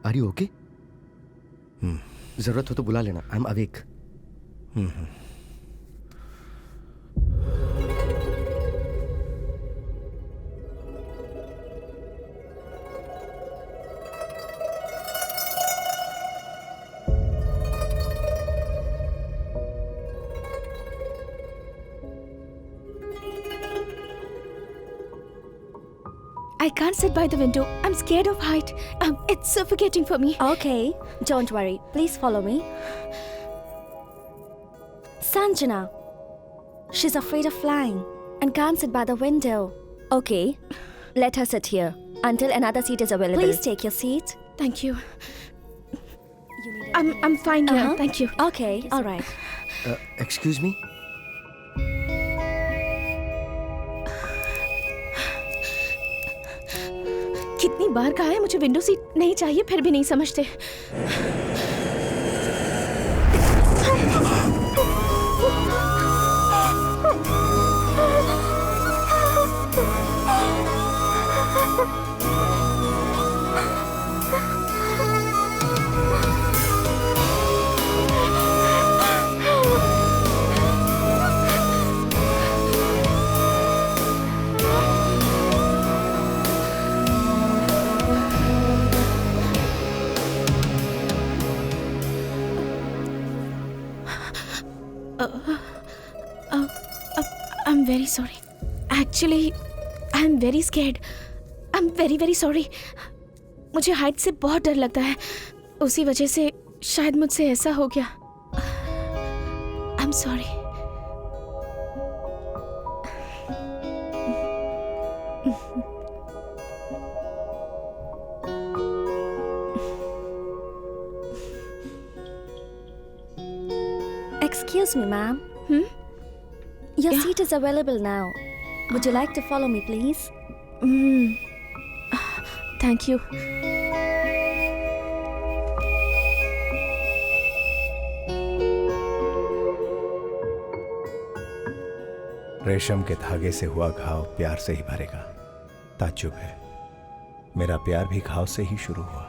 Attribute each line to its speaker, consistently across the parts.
Speaker 1: Are you okay? जरूरत हो तो बुला लेना, I am awake.
Speaker 2: I can't sit by the window. I'm scared of height. It's suffocating for me.
Speaker 3: Okay, don't worry. Please follow me. Sanjana. She's afraid of flying and can't sit by the window. Okay, let her sit here until another seat is available. Please take your seat.
Speaker 2: Thank you. I'm fine here. Thank you.
Speaker 3: Okay, all right.
Speaker 1: Excuse me.
Speaker 2: कितनी बार कहा है मुझे window seat नहीं चाहिए, फिर भी नहीं समझते। I'm very sorry. Actually, I'm very scared. I'm very sorry. मुझे हाइट से बहुत डर लगता है, उसी वजह से शायद मुझसे ऐसा हो गया। I'm sorry.
Speaker 3: Excuse me, ma'am. Your
Speaker 2: Yeah.
Speaker 3: seat is available now. Would you like to follow me, please?
Speaker 2: Thank you.
Speaker 4: रेशम के धागे से हुआ घाव प्यार से ही भरेगा। ताज्जुब है, मेरा प्यार भी घाव से ही शुरू हुआ।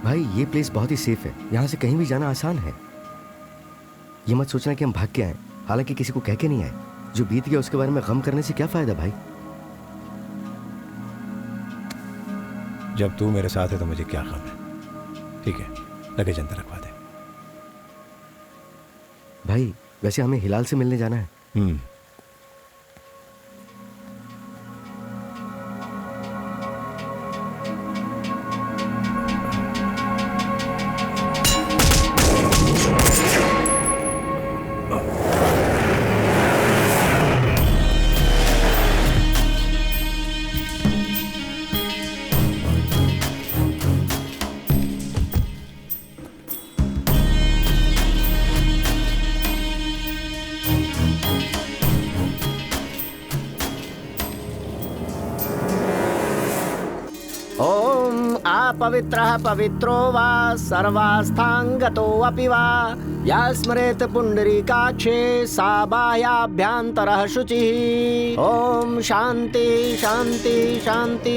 Speaker 1: भाई ये प्लेस बहुत ही सेफ है, यहाँ से कहीं भी जाना आसान है। ये मत सोचना कि हम भाग के आए, हालांकि किसी को कह के नहीं आए। जो बीत गया उसके बारे में गम करने से क्या फायदा भाई।
Speaker 4: जब तू मेरे साथ है तो मुझे क्या गम है। ठीक है, लगेज अंदर रखवा दे।
Speaker 1: भाई वैसे हमें हिलाल से मिलने जाना है।
Speaker 5: पवित्रः पवित्रो वा सर्वास्थांगतोऽपि वा या स्मरेत पुंडरीकाक्षे सा बाह्याभ्यन्तरः शुचिः। ओम शांति शांति शांति।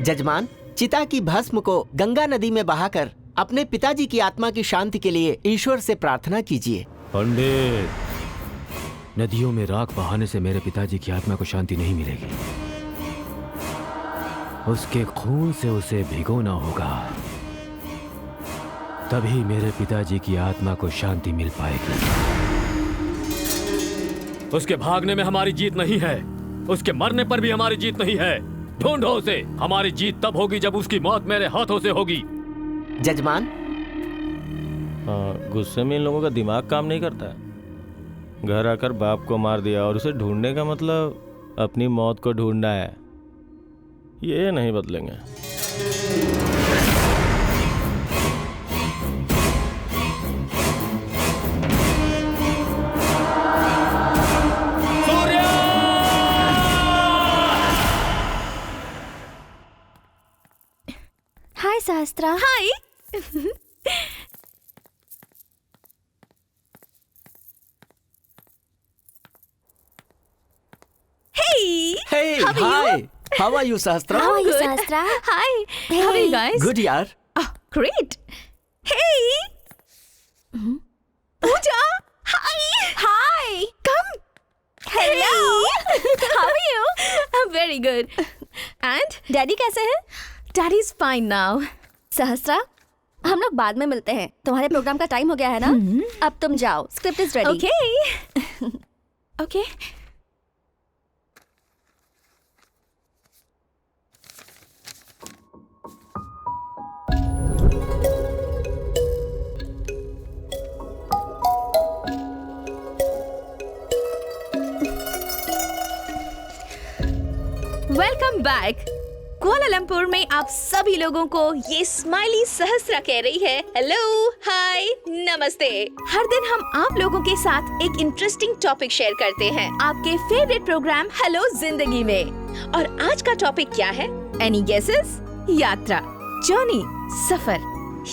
Speaker 5: जजमान, चिता की भस्म को गंगा नदी में बहाकर अपने पिताजी की आत्मा की शांति के लिए ईश्वर से प्रार्थना कीजिए।
Speaker 6: पंडित, नदियों में राख बहाने से मेरे पिताजी की आत्मा को शांति नहीं मिलेगी। उसके खून से उसे भिगोना होगा, तभी मेरे पिताजी की आत्मा को शांति मिल पाएगी। उसके भागने में हमारी जीत नहीं है, उसके मरने पर भी हमारी जीत नहीं है। ढूंढो उसे। हमारी जीत तब होगी जब उसकी मौत मेरे हाथों से होगी।
Speaker 5: जजमान,
Speaker 7: हाँ, गुस्से में इन लोगों का दिमाग काम नहीं करता है। घर आकर बाप को मार दिया और उसे ढूंढने का मतलब अपनी मौत को ढूंढना है। ये नहीं बदलेंगे।
Speaker 3: हाय सहस्त्रा।
Speaker 2: हाय। Hey.
Speaker 5: Hey,
Speaker 2: How are
Speaker 5: hi.
Speaker 2: you?
Speaker 5: How are you, Sahastra?
Speaker 3: How are you,
Speaker 2: Good.
Speaker 3: सहस्त्रा?
Speaker 2: Hi. How are you guys?
Speaker 5: Good, यार.
Speaker 2: Oh, great. Hey. Pooja. Hi. Hi. Come.
Speaker 3: Hello. How are you?
Speaker 2: I'm very good. And
Speaker 3: daddy कैसे हैं?
Speaker 2: Daddy's fine now.
Speaker 3: सहस्त्रा, हम लोग बाद में मिलते हैं। तुम्हारे प्रोग्राम का टाइम हो गया है ना? अब तुम जाओ, script is ready.
Speaker 2: Okay. Okay. Welcome back. Kuala Lumpur में आप सभी लोगों को ये स्माइली सहस्त्रा कह रही है हेलो, हाय, नमस्ते। हर दिन हम आप लोगों के साथ एक इंटरेस्टिंग टॉपिक शेयर करते हैं आपके फेवरेट प्रोग्राम हेलो जिंदगी में। और आज का टॉपिक क्या है? Any guesses? यात्रा, जर्नी, सफर।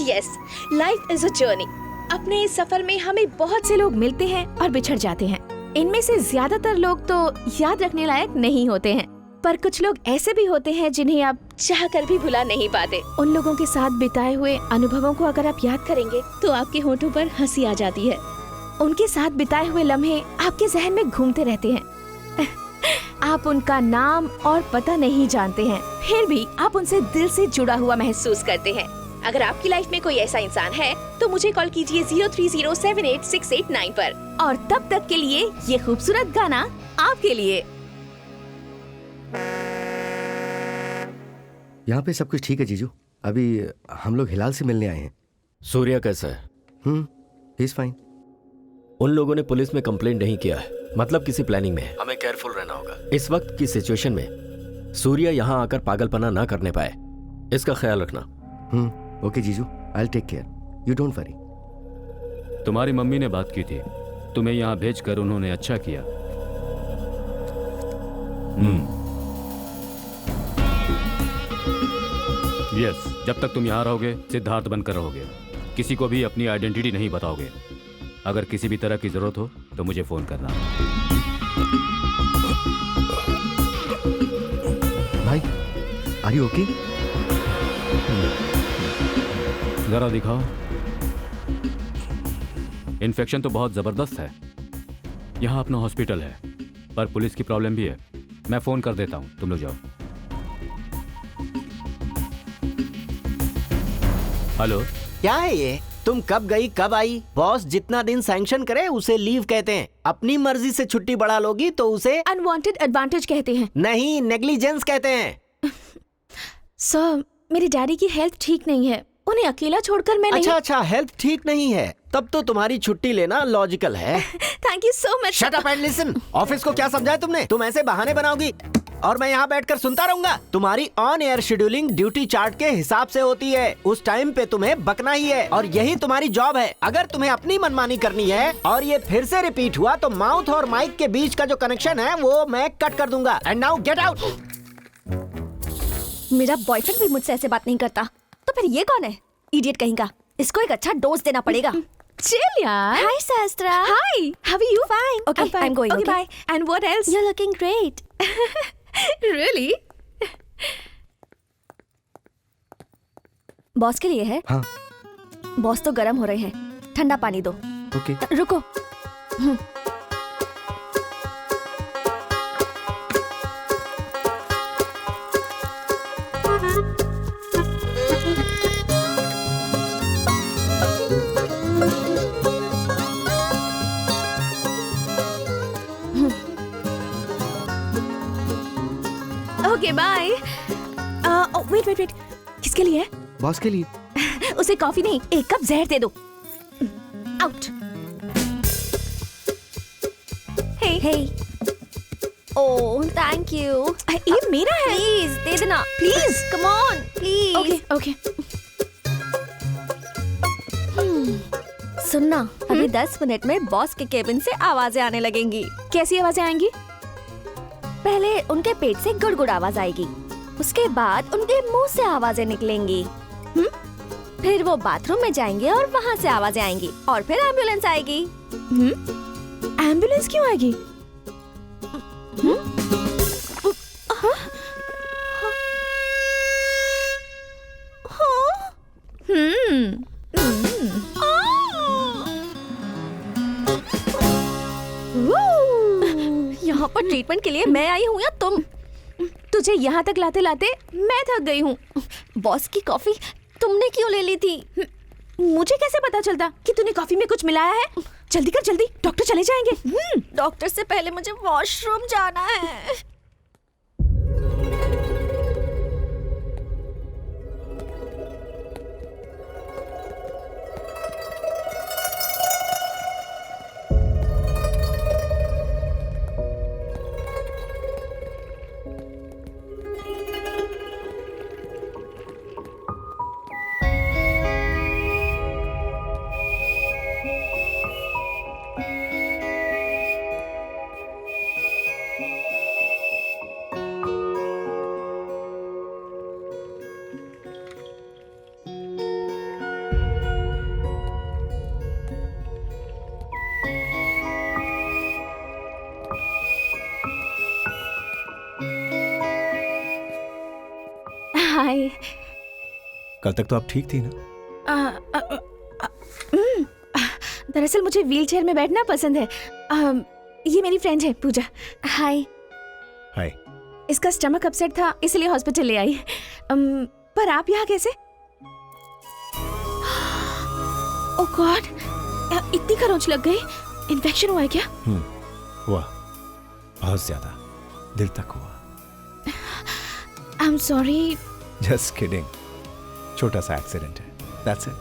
Speaker 2: Yes, life is a journey. अपने इस सफर में हमें बहुत से लोग मिलते हैं और बिछड़ जाते हैं। इनमें से ज्यादातर लोग तो याद रखने लायक नहीं होते हैं, पर कुछ लोग ऐसे भी होते हैं जिन्हें आप चाहकर भी भुला नहीं पाते। उन लोगों के साथ बिताए हुए अनुभवों को अगर आप याद करेंगे तो आपके होठों पर हंसी आ जाती है। उनके साथ बिताए हुए लम्हे आपके जहन में घूमते रहते हैं। आप उनका नाम और पता नहीं जानते हैं, फिर भी आप उनसे दिल से जुड़ा हुआ महसूस करते हैं। अगर आपकी लाइफ में कोई ऐसा इंसान है तो मुझे कॉल कीजिए 03078689 पर। और तब तक के लिए ये खूबसूरत गाना आपके लिए।
Speaker 1: यहाँ पे सब कुछ ठीक है जीजू। अभी हम लोग हिलाल से मिलने आए हैं।
Speaker 6: सूर्या कैसा है?
Speaker 1: He is fine.
Speaker 6: उन लोगों ने पुलिस में कंप्लेंट नहीं किया है, मतलब किसी प्लानिंग में है। हमें केयरफुल रहना होगा। इस वक्त की सिचुएशन में सूर्या यहाँ आकर पागलपना ना करने पाए, इसका ख्याल रखना।
Speaker 1: ओके जीजू, I will take care, you don't worry.
Speaker 6: तुम्हारी मम्मी ने बात की थी, तुम्हें यहाँ भेजकर उन्होंने अच्छा किया। यस, जब तक तुम यहाँ रहोगे सिद्धार्थ बनकर रहोगे, किसी को भी अपनी आइडेंटिटी नहीं बताओगे। अगर किसी भी तरह की जरूरत हो तो मुझे फोन करना।
Speaker 1: भाई, आर यू ओके?
Speaker 6: जरा दिखाओ। इन्फेक्शन तो बहुत जबरदस्त है। यहाँ अपना हॉस्पिटल है, पर पुलिस की प्रॉब्लम भी है। मैं फोन कर देता हूँ, तुम लोग जाओ। हेलो,
Speaker 5: क्या है ये? तुम कब गई कब आई? बॉस जितना दिन सैंक्शन करे उसे लीव कहते हैं। अपनी मर्जी से छुट्टी बढ़ा लोगी तो उसे
Speaker 2: अनवांटेड एडवांटेज कहते हैं।
Speaker 5: नहीं, नेग्लिजेंस कहते हैं।
Speaker 2: सर, मेरे डैडी की हेल्थ ठीक नहीं है, उन्हें अकेला छोड़कर मैं नहीं।
Speaker 5: अच्छा, हेल्थ ठीक नहीं है, तब तो तुम्हारी छुट्टी लेना लॉजिकल है।
Speaker 2: Thank you so much.
Speaker 5: Shut up and listen. Office को क्या समझाया तुमने? तुम ऐसे बहाने बनाओगी और मैं यहाँ बैठकर सुनता रहूंगा? तुम्हारी on air scheduling duty chart के हिसाब से होती है। उस टाइम पे तुम्हें बकना ही है और यही तुम्हारी जॉब है। अगर तुम्हें अपनी मनमानी करनी है और ये फिर से रिपीट हुआ तो माउथ और माइक के बीच का जो कनेक्शन है वो मैं कट कर दूंगा। And now get out.
Speaker 3: मेरा बॉयफ्रेंड भी मुझसे ऐसे बात नहीं करता, तो फिर ये कौन है? इडियट कहीं का। इसको एक अच्छा डोज देना पड़ेगा।
Speaker 2: चिल यार।
Speaker 3: Hi, Sahastra.
Speaker 2: Hi, how are you?
Speaker 3: Fine. Okay,
Speaker 2: I'm fine.
Speaker 3: I'm going.
Speaker 2: Okay,
Speaker 3: Okay,
Speaker 2: bye. And what else?
Speaker 3: You're looking great.
Speaker 2: Really?
Speaker 3: Boss के लिए है?
Speaker 1: हाँ,
Speaker 3: बॉस तो गर्म हो रहे हैं, ठंडा पानी दो।
Speaker 1: ओके।
Speaker 3: रुको।
Speaker 2: Okay, bye. Wait. किसके लिए?
Speaker 1: बॉस के लिए।
Speaker 2: उसे कॉफी नहीं, एक कप जहर दे दो। Out.
Speaker 3: Hey. Oh, thank you.
Speaker 2: ये मेरा है।
Speaker 3: Please, दे देना.
Speaker 2: Please.
Speaker 3: Come on, please.
Speaker 2: Okay okay.
Speaker 3: सुनना, अभी 10 मिनट में बॉस के केबिन से आवाजें आने लगेंगी।
Speaker 2: कैसी आवाजें आएंगी?
Speaker 3: पहले उनके पेट से गुड़गुड़ आवाज आएगी, उसके बाद उनके मुंह से आवाजें निकलेंगी। फिर वो बाथरूम में जाएंगे और वहाँ से आवाजें आएंगी और फिर एम्बुलेंस आएगी।
Speaker 2: एम्बुलेंस क्यों आएगी?
Speaker 3: यहाँ पर ट्रीटमेंट के लिए मैं आई हूँ या तुम?
Speaker 2: तुझे यहाँ तक लाते लाते मैं थक गई हूँ।
Speaker 3: बॉस की कॉफी तुमने क्यों ले ली थी?
Speaker 2: मुझे कैसे पता चलता कि तूने कॉफी में कुछ मिलाया है? जल्दी कर जल्दी, डॉक्टर चले जाएंगे।
Speaker 3: डॉक्टर से पहले मुझे वॉशरूम जाना है।
Speaker 2: हाय।
Speaker 4: कल तक तो आप ठीक थी ना?
Speaker 2: दरअसल मुझे व्हीलचेयर में बैठना पसंद है। ये मेरी फ्रेंड है पूजा। हाय।
Speaker 4: हाय।
Speaker 2: इसका स्टमक अपसेट था इसलिए हॉस्पिटल ले आई। पर आप यहाँ कैसे? ओह गॉड, इतनी खरोंच लग गई। इन्फेक्शन हुआ है क्या?
Speaker 4: हुआ, बहुत ज्यादा, दिल तक हुआ।
Speaker 2: I am sorry.
Speaker 4: Just kidding, छोटा सा एक्सीडेंट है, that's it.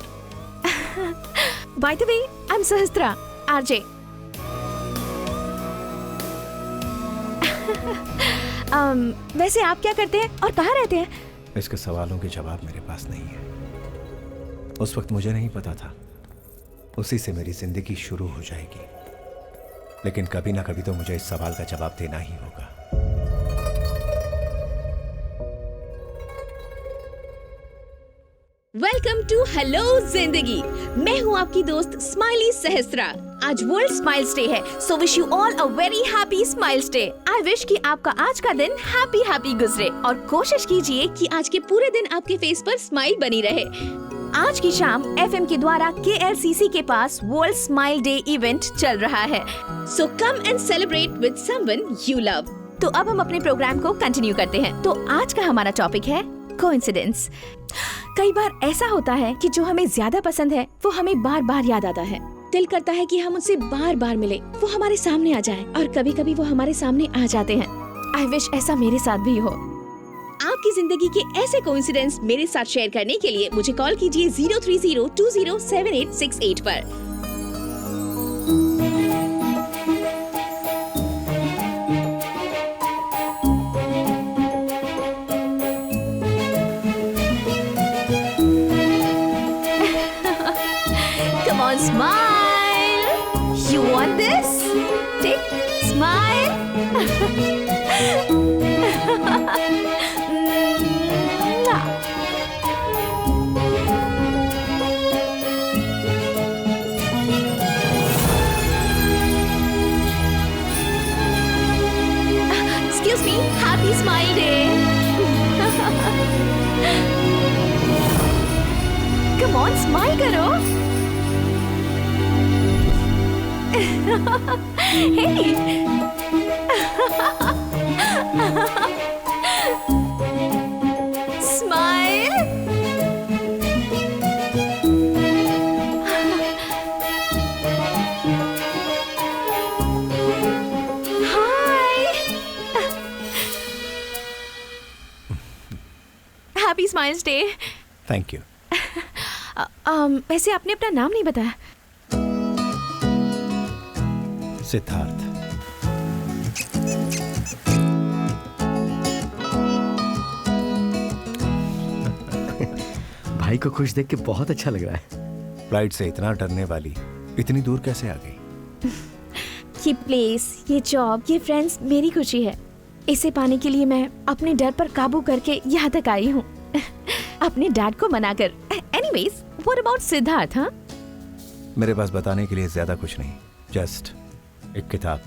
Speaker 2: By the way, I am Sahastra, RJ. वैसे आप क्या करते हैं और कहाँ रहते हैं?
Speaker 4: इसके सवालों के जवाब मेरे पास नहीं है। उस वक्त मुझे नहीं पता था उसी से मेरी जिंदगी शुरू हो जाएगी, लेकिन कभी ना कभी तो मुझे इस सवाल का जवाब देना ही होगा।
Speaker 2: वेलकम टू हेलो जिंदगी। मैं हूँ आपकी दोस्त स्माइली सहस्त्रा। आज वर्ल्ड स्माइल्स डे है, so wish you all a very happy smiles day. I wish कि आपका आज का दिन हैप्पी गुजरे और कोशिश कीजिए कि आज के पूरे दिन आपके फेस पर स्माइल बनी रहे। आज की शाम FM के द्वारा KLCC के पास वर्ल्ड स्माइल डे इवेंट चल रहा है, so come and celebrate with someone you love. तो अब हम अपने प्रोग्राम को कंटिन्यू करते हैं। तो आज का हमारा टॉपिक है कोइंसिडेंस। कई बार ऐसा होता है कि जो हमें ज्यादा पसंद है वो हमें बार बार याद आता है। दिल करता है कि हम उनसे बार बार मिले, वो हमारे सामने आ जाएं, और कभी कभी वो हमारे सामने आ जाते हैं। आई विश ऐसा मेरे साथ भी हो। आपकी जिंदगी के ऐसे कोइंसिडेंस मेरे साथ शेयर करने के लिए मुझे कॉल कीजिए 030207868 पर। Smile. You want this? Take, smile. Excuse me. Happy Smile Day. Come on, smile करो. Hey! Smile! Hi! Happy Smiles Day!
Speaker 4: Thank you.
Speaker 2: वैसे आपने अपना नाम नहीं बताया।
Speaker 4: सिद्धार्थ।
Speaker 1: भाई को खुश देख के बहुत अच्छा लग रहा है।
Speaker 4: फ्लाइट से इतना डरने वाली इतनी दूर कैसे आ गई?
Speaker 2: ये प्लेस, ये जॉब, ये फ्रेंड्स मेरी खुशी है। इसे पाने के लिए मैं अपने डर पर काबू करके यहाँ तक आई हूँ। अपने डैड को मनाकर। Anyways, what about Siddharth? हाँ,
Speaker 4: मेरे पास बताने के लिए ज्यादा कुछ नहीं, जस्ट एक किताब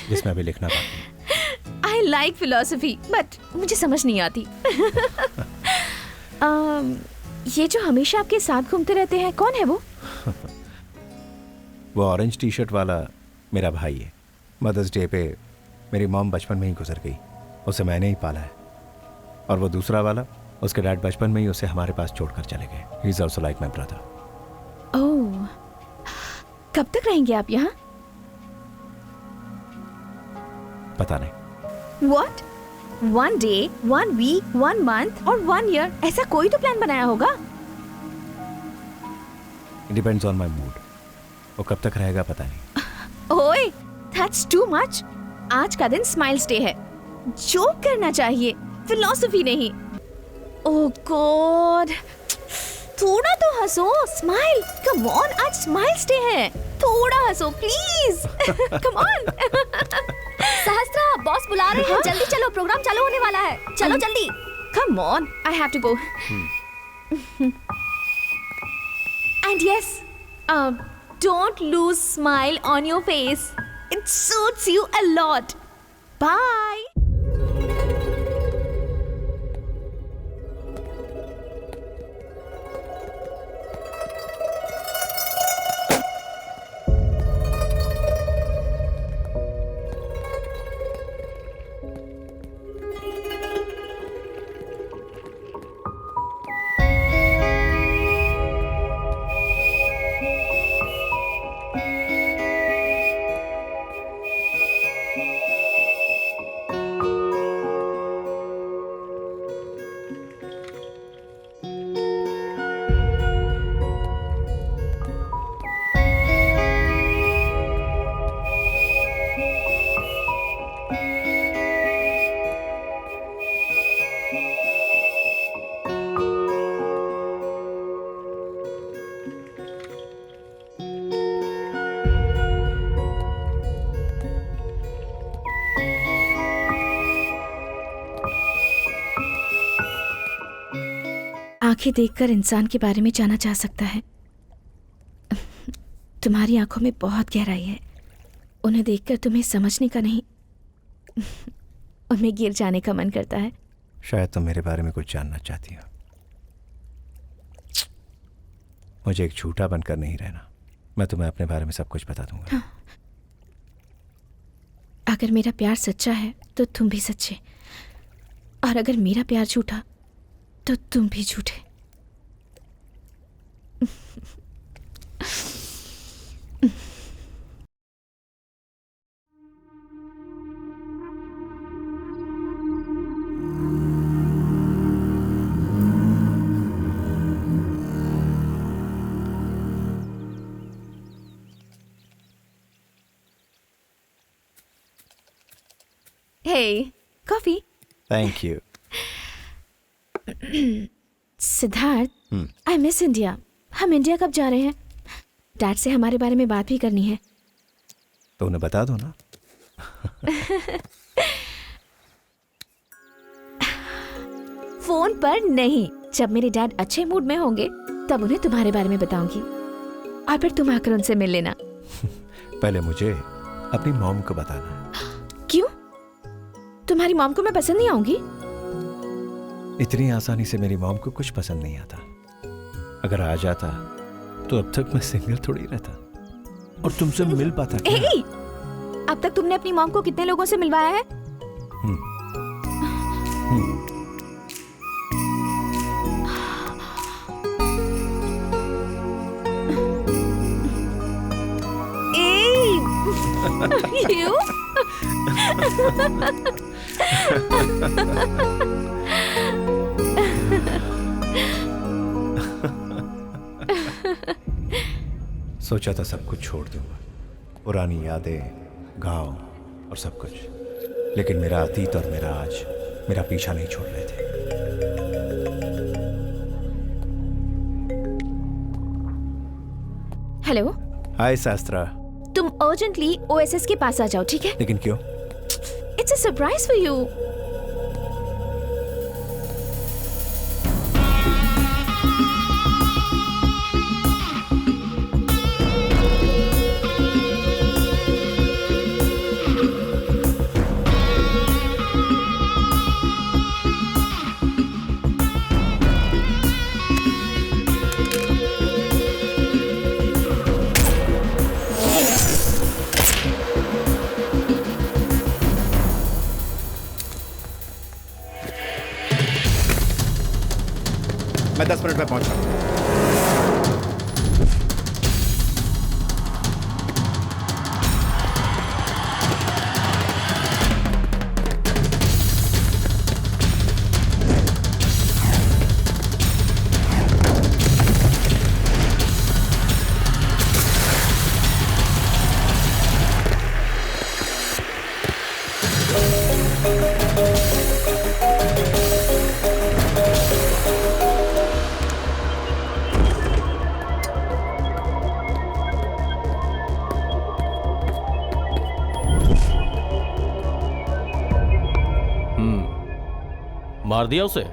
Speaker 4: जिसमें अभी लिखना बाकी है।
Speaker 2: आई लाइक फिलोसफी बट मुझे समझ नहीं आती। ये जो हमेशा आपके साथ घूमते रहते हैं, कौन है वो?
Speaker 4: वो ऑरेंज टी शर्ट वाला मेरा भाई है। मदर्स डे पे मेरी मॉम बचपन में ही गुजर गई, उसे मैंने ही पाला है। और वो दूसरा वाला, उसके डैड बचपन में ही उसे हमारे पास छोड़कर चले गए। He is also like my brother.
Speaker 2: Oh, कब तक रहेंगे आप यहाँ?
Speaker 4: पता नहीं।
Speaker 2: What? 1 day, 1 week, 1 month और 1 year? ऐसा कोई तो प्लान बनाया होगा।
Speaker 4: It depends on my mood. वो कब तक रहेगा पता नहीं।
Speaker 2: ओए, that's too much. आज का दिन स्माइल्स डे है। जोक करना चाहिए, फिलोसफी नहीं। ओह गॉड, थोड़ा तो हंसो। स्माइल, कम ऑन, आज स्माइल्स डे है। थोड़ा हंसो please. Come on.
Speaker 3: Sahastra, boss बुला रहे हैं, जल्दी चलो, प्रोग्राम चालू होने वाला है। चलो जल्दी।
Speaker 2: Come on, I have to go. And yes, don't lose smile on your face. It suits you a lot. Bye. आंखें देखकर इंसान के बारे में जाना जा सकता है। तुम्हारी आंखों में बहुत गहराई है। उन्हें देखकर तुम्हें समझने का नहीं, उनमें गिर जाने का मन करता है।
Speaker 4: शायद तुम मेरे बारे में कुछ जानना चाहती हो। मुझे एक झूठा बनकर नहीं रहना। मैं तुम्हें अपने बारे में सब कुछ बता दूंगा।
Speaker 2: हाँ। अगर मेरा प्यार सच्चा है तो तुम भी सच्चे, और अगर मेरा प्यार झूठा तो तुम भी झूठे। Hey, coffee.
Speaker 4: Thank you.
Speaker 2: Siddharth, I miss India. हम इंडिया कब जा रहे हैं? डैड से हमारे बारे में बात भी करनी है।
Speaker 4: तो उन्हें बता दो ना।
Speaker 2: फोन पर नहीं, जब मेरे डैड अच्छे मूड में होंगे तब उन्हें तुम्हारे बारे में बताऊंगी, और फिर तुम आकर उनसे मिल लेना।
Speaker 4: पहले मुझे अपनी मॉम को बताना है।
Speaker 2: क्यों? तुम्हारी मॉम को मैं पसंद नहीं आऊंगी?
Speaker 4: इतनी आसानी से मेरी मॉम को कुछ पसंद नहीं आता। अगर आ जाता तो अब तक मैं सिंगल थोड़ी रहता और तुमसे मिल पाता क्या?
Speaker 2: ए, अब तक तुमने अपनी मॉम को कितने लोगों से मिलवाया है? You?
Speaker 4: सोचा था सब कुछ छोड़ दूंगा, पुरानी यादें, गांव और सब कुछ, लेकिन मेरा अतीत और मेरा आज मेरा पीछा नहीं छोड़ रहे थे।
Speaker 2: हेलो,
Speaker 4: हाय शास्त्रा।
Speaker 2: तुम अर्जेंटली ओएसएस के पास आ जाओ, ठीक है?
Speaker 4: लेकिन क्यों?
Speaker 2: It's a surprise for you.
Speaker 4: मैं 10 मिनट में पहुंच रहा हूं।
Speaker 7: मार दिया उसे?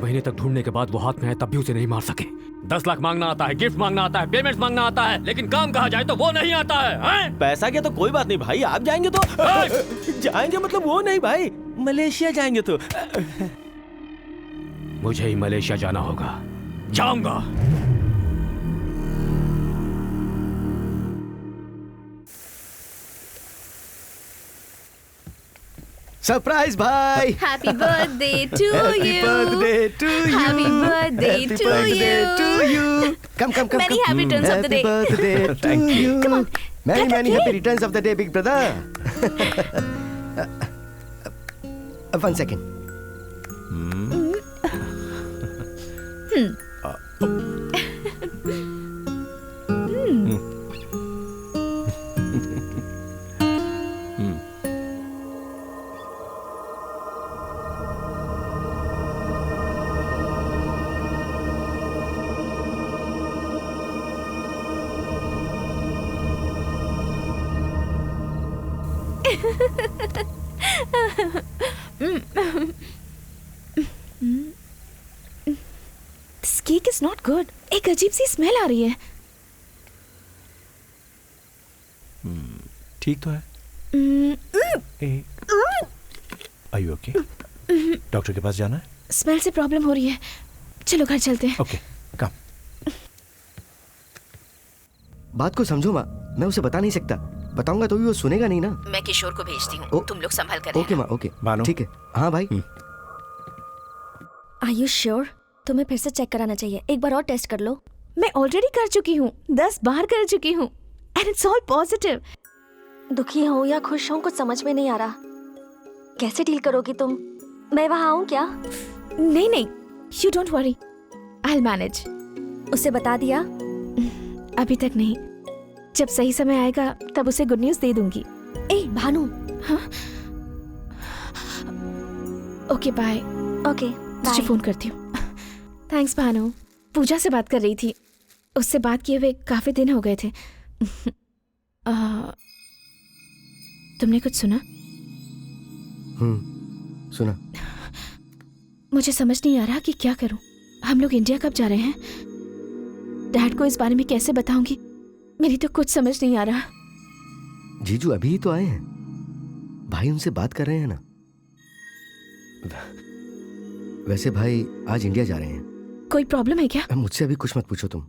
Speaker 8: महीने तक ढूंढने के बाद वो हाथ में है, तब भी उसे नहीं मार सके। 10 लाख मांगना आता है, गिफ्ट मांगना आता है, पेमेंट मांगना आता है, लेकिन काम कहा जाए तो वो नहीं आता है।
Speaker 7: पैसा क्या तो कोई बात नहीं भाई, आप जाएंगे तो जाएंगे मतलब वो नहीं भाई, मलेशिया जाएंगे तो।
Speaker 8: मुझे ही मलेशिया जाना होगा, जाऊंगा।
Speaker 1: सरप्राइज भाई।
Speaker 2: Happy birthday to
Speaker 1: happy
Speaker 2: you.
Speaker 1: Birthday to you.
Speaker 2: Happy birthday to you.
Speaker 1: Come come come.
Speaker 2: Many happy returns of the day.
Speaker 1: Happy birthday to you.
Speaker 2: Come on.
Speaker 1: Many
Speaker 2: Cut
Speaker 1: many
Speaker 2: the
Speaker 1: happy
Speaker 2: cake.
Speaker 1: returns of the day, big brother. 1 second.
Speaker 2: This cake is not good. एक अजीब सी smell आ रही है।
Speaker 4: ठीक तो है। Are you okay? Doctor के पास जाना है?
Speaker 2: स्मेल से प्रॉब्लम हो रही है, चलो घर चलते हैं।
Speaker 4: ओके, कम।
Speaker 1: बात को समझो माँ, मैं उसे बता नहीं सकता। बताऊंगा तो भी वो सुनेगा नहीं ना।
Speaker 2: मैं किशोर को भेजती
Speaker 1: ओ-
Speaker 2: हूँ, तुम लोग संभाल कर
Speaker 1: ओके माँ, ओके
Speaker 4: मानो।
Speaker 1: ठीक है। हाँ भाई।
Speaker 3: Are you sure? तुम्हें फिर से चेक कराना चाहिए, एक बार और टेस्ट कर लो।
Speaker 2: मैं ऑलरेडी कर चुकी हूँ, 10 बार कर चुकी हूँ एंड इट्स ऑल पॉजिटिव।
Speaker 3: दुखी हो या खुश हो कुछ समझ में नहीं आ रहा। कैसे डील करोगी तुम? मैं वहाँ आऊँ क्या?
Speaker 2: नहीं नहीं, you don't worry, I will manage.
Speaker 3: उसे बता दिया?
Speaker 2: अभी तक नहीं, जब सही समय आएगा तब उसे गुड न्यूज़ दे दूंगी।
Speaker 3: ए भानु।
Speaker 2: हाँ? Okay bye.
Speaker 3: ओके
Speaker 2: तुझे फोन करती हूँ। थैंक्स भानु। पूजा से बात कर रही थी, उससे बात किए हुए काफी दिन हो गए थे। तुमने कुछ सुना?
Speaker 1: सुना।
Speaker 2: मुझे समझ नहीं आ रहा कि क्या करूं। हम लोग इंडिया कब जा रहे हैं? डैड को इस बारे में कैसे बताऊंगी? मेरी तो कुछ समझ नहीं आ रहा।
Speaker 1: जीजू अभी ही तो आए हैं, भाई उनसे बात कर रहे हैं ना। वैसे भाई आज इंडिया जा रहे हैं।
Speaker 2: कोई प्रॉब्लम है क्या?
Speaker 1: मुझसे अभी कुछ मत पूछो तुम,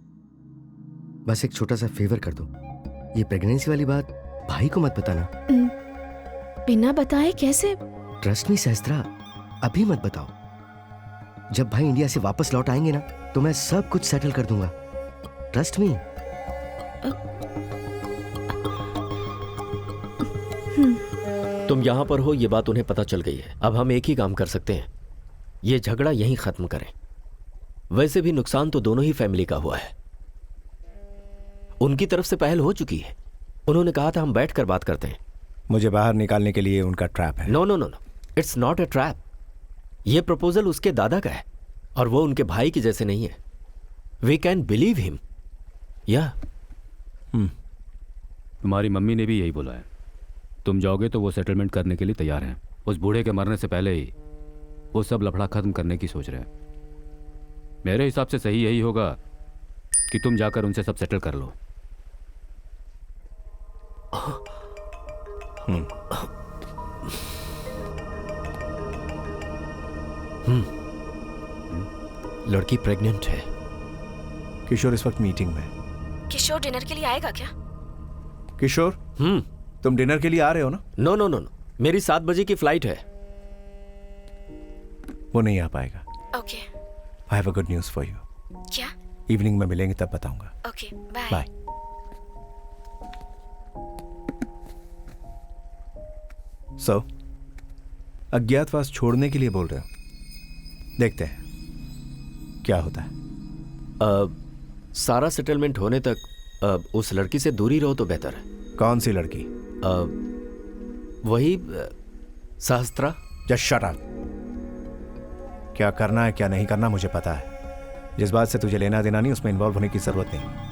Speaker 1: बस एक छोटा सा फेवर कर दो। ये प्रेगनेंसी वाली बात भाई को मत बताना।
Speaker 2: बिना बताए कैसे?
Speaker 1: ट्रस्ट मी सहस्त्रा, अभी मत बताओ। जब भाई इंडिया से वापस लौट आएंगे ना तो मैं सब कुछ सेटल कर दूंगा। Trust me.
Speaker 6: तुम यहाँ पर हो ये बात उन्हें पता चल गई है। अब हम एक ही काम कर सकते हैं, ये झगड़ा यहीं खत्म करें। वैसे भी नुकसान तो दोनों ही फैमिली का हुआ है। उनकी तरफ से पहल हो चुकी है, उन्होंने कहा था हम बैठकर बात करते हैं।
Speaker 4: मुझे बाहर निकालने के लिए उनका ट्रैप है।
Speaker 6: No no no no, it's not a trap. ये प्रपोजल उसके दादा का है और वो उनके भाई की जैसे नहीं है। We can believe him. या
Speaker 8: तुम्हारी मम्मी ने भी यही बोला है। तुम जाओगे तो वो सेटलमेंट करने के लिए तैयार हैं। उस बूढ़े के मरने से पहले ही वो सब लफड़ा खत्म करने की सोच रहे हैं। मेरे हिसाब से सही यही होगा कि तुम जाकर उनसे सब सेटल कर लो।
Speaker 6: लड़की प्रेग्नेंट है।
Speaker 4: किशोर इस वक्त मीटिंग में।
Speaker 2: किशोर डिनर के लिए आएगा क्या?
Speaker 4: किशोर तुम डिनर के लिए आ रहे हो ना?
Speaker 6: नो नो नो नो, मेरी 7 बजे की फ्लाइट है।
Speaker 4: वो नहीं आ पाएगा।
Speaker 2: Okay.
Speaker 4: I have a good news for you.
Speaker 2: क्या?
Speaker 4: इवनिंग में मिलेंगे तब बताऊंगा।
Speaker 2: Okay bye.
Speaker 4: बाय। सो अज्ञातवास छोड़ने के लिए बोल रहे हो, देखते हैं क्या होता है।
Speaker 6: सारा सेटलमेंट होने तक उस लड़की से दूरी रहो तो बेहतर है।
Speaker 4: कौन सी लड़की?
Speaker 6: वही सहस्त्रा।
Speaker 4: Just shut up. क्या करना है क्या नहीं करना मुझे पता है। जिस बात से तुझे लेना देना नहीं उसमें इन्वॉल्व होने की जरूरत नहीं।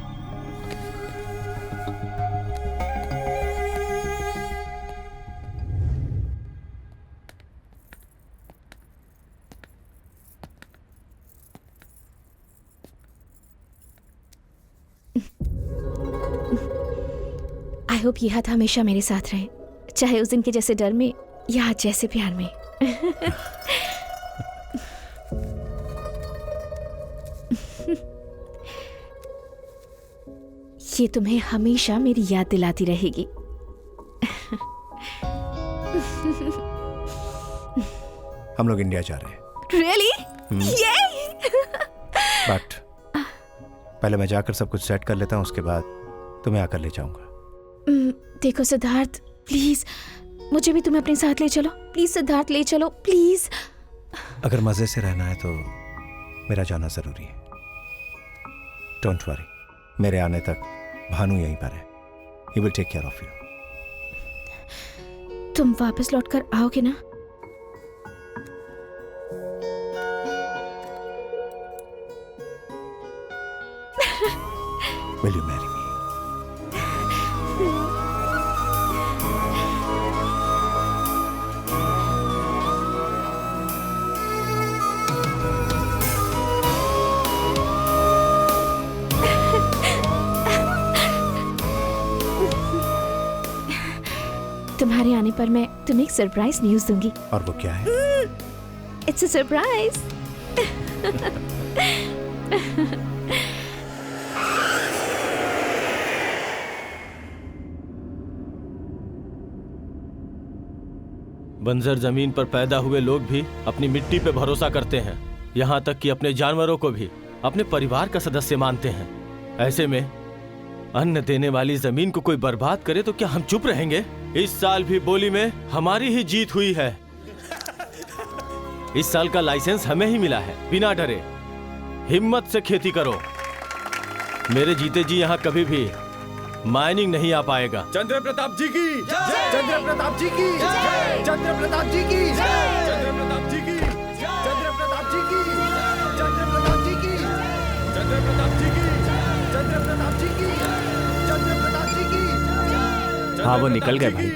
Speaker 2: आई होप ये हाथ हमेशा मेरे साथ रहे, चाहे उस दिन के जैसे डर में या आज जैसे प्यार में। ये तुम्हें हमेशा मेरी याद दिलाती रहेगी।
Speaker 4: हम लोग इंडिया जा रहे हैं।
Speaker 2: Really? Yay!
Speaker 4: बट पहले मैं जाकर सब कुछ सेट कर लेता हूँ, उसके बाद तुम्हें आकर ले जाऊंगा।
Speaker 2: देखो सिद्धार्थ, प्लीज मुझे भी तुम्हें अपने साथ ले चलो। प्लीज सिद्धार्थ, ले चलो प्लीज।
Speaker 4: अगर मजे से रहना है तो मेरा जाना जरूरी है। डोंट वरी, मेरे आने तक भानु यहीं पर है। He will take care of you.
Speaker 2: तुम वापस लौटकर आओगे ना?
Speaker 4: Will you marry me?
Speaker 2: तुम्हारे आने पर मैं तुम्हें एक सरप्राइज न्यूज दूंगी।
Speaker 4: और वो क्या है?
Speaker 2: It's a surprise.
Speaker 7: बंजर जमीन पर पैदा हुए लोग भी अपनी मिट्टी पे भरोसा करते हैं। यहाँ तक कि अपने जानवरों को भी अपने परिवार का सदस्य मानते हैं। ऐसे में अन्न देने वाली जमीन को कोई बर्बाद करे तो क्या हम चुप रहेंगे? इस साल भी बोली में हमारी ही जीत हुई है। इस साल का लाइसेंस हमें ही मिला है। बिना डरे हिम्मत से खेती करो। मेरे जीते जी यहाँ कभी भी माइनिंग नहीं आ पाएगा।
Speaker 4: चंद्र प्रताप जी की जय, चंद्र प्रताप जी की जय, चंद्र प्रताप जी की जय, चंद्र प्रताप जी की, चंद्र प्रताप जी की, चंद्र प्रताप जी की, चंद्र प्रताप जी की, चंद्र प्रताप जी की, चंद्र प्रताप जी की।
Speaker 7: हाँ, वो निकल गए भाई।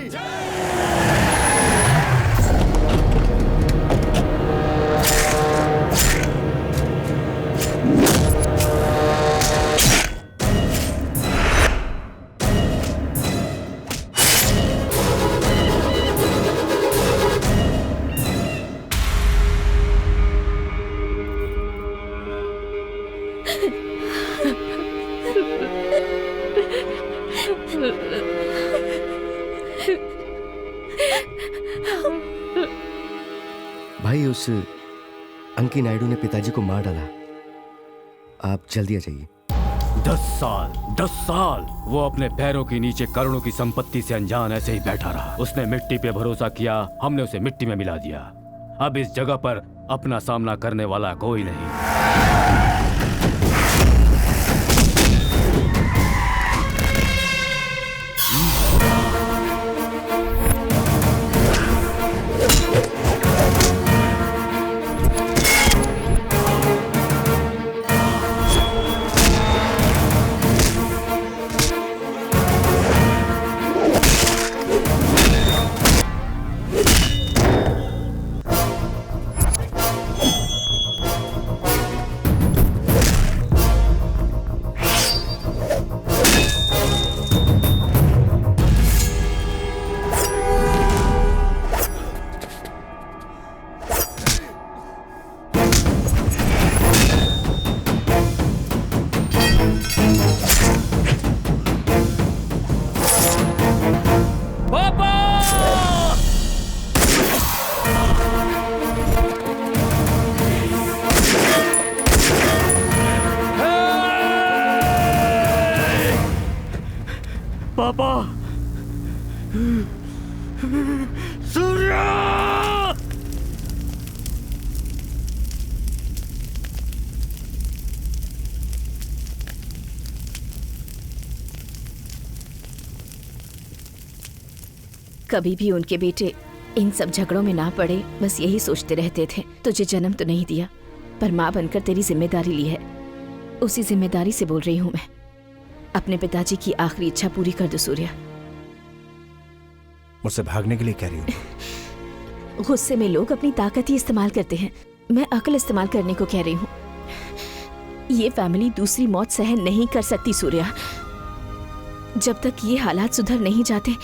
Speaker 1: भाई उस अंकी नायडू ने पिताजी को मार डाला। आप जल्दी आ जाइए।
Speaker 8: 10 साल वो अपने पैरों के नीचे करोड़ों की संपत्ति से अनजान ऐसे ही बैठा रहा। उसने मिट्टी पे भरोसा किया, हमने उसे मिट्टी में मिला दिया। अब इस जगह पर अपना सामना करने वाला कोई नहीं।
Speaker 9: पापा, सूर्या!
Speaker 2: कभी भी उनके बेटे इन सब झगड़ों में ना पड़े, बस यही सोचते रहते थे। तुझे जन्म तो नहीं दिया, पर माँ बनकर तेरी जिम्मेदारी ली है। उसी जिम्मेदारी से बोल रही हूँ मैं। अपने पिताजी की आखिरी इच्छा पूरी कर दो सूर्या।
Speaker 4: मुझसे भागने के लिए कह रही हो?
Speaker 2: गुस्से में लोग अपनी ताकत ही इस्तेमाल करते हैं, मैं अक्ल इस्तेमाल करने को कह रही हूँ। ये फैमिली दूसरी मौत सहन नहीं कर सकती सूर्या। जब तक ये हालात सुधर नहीं जाते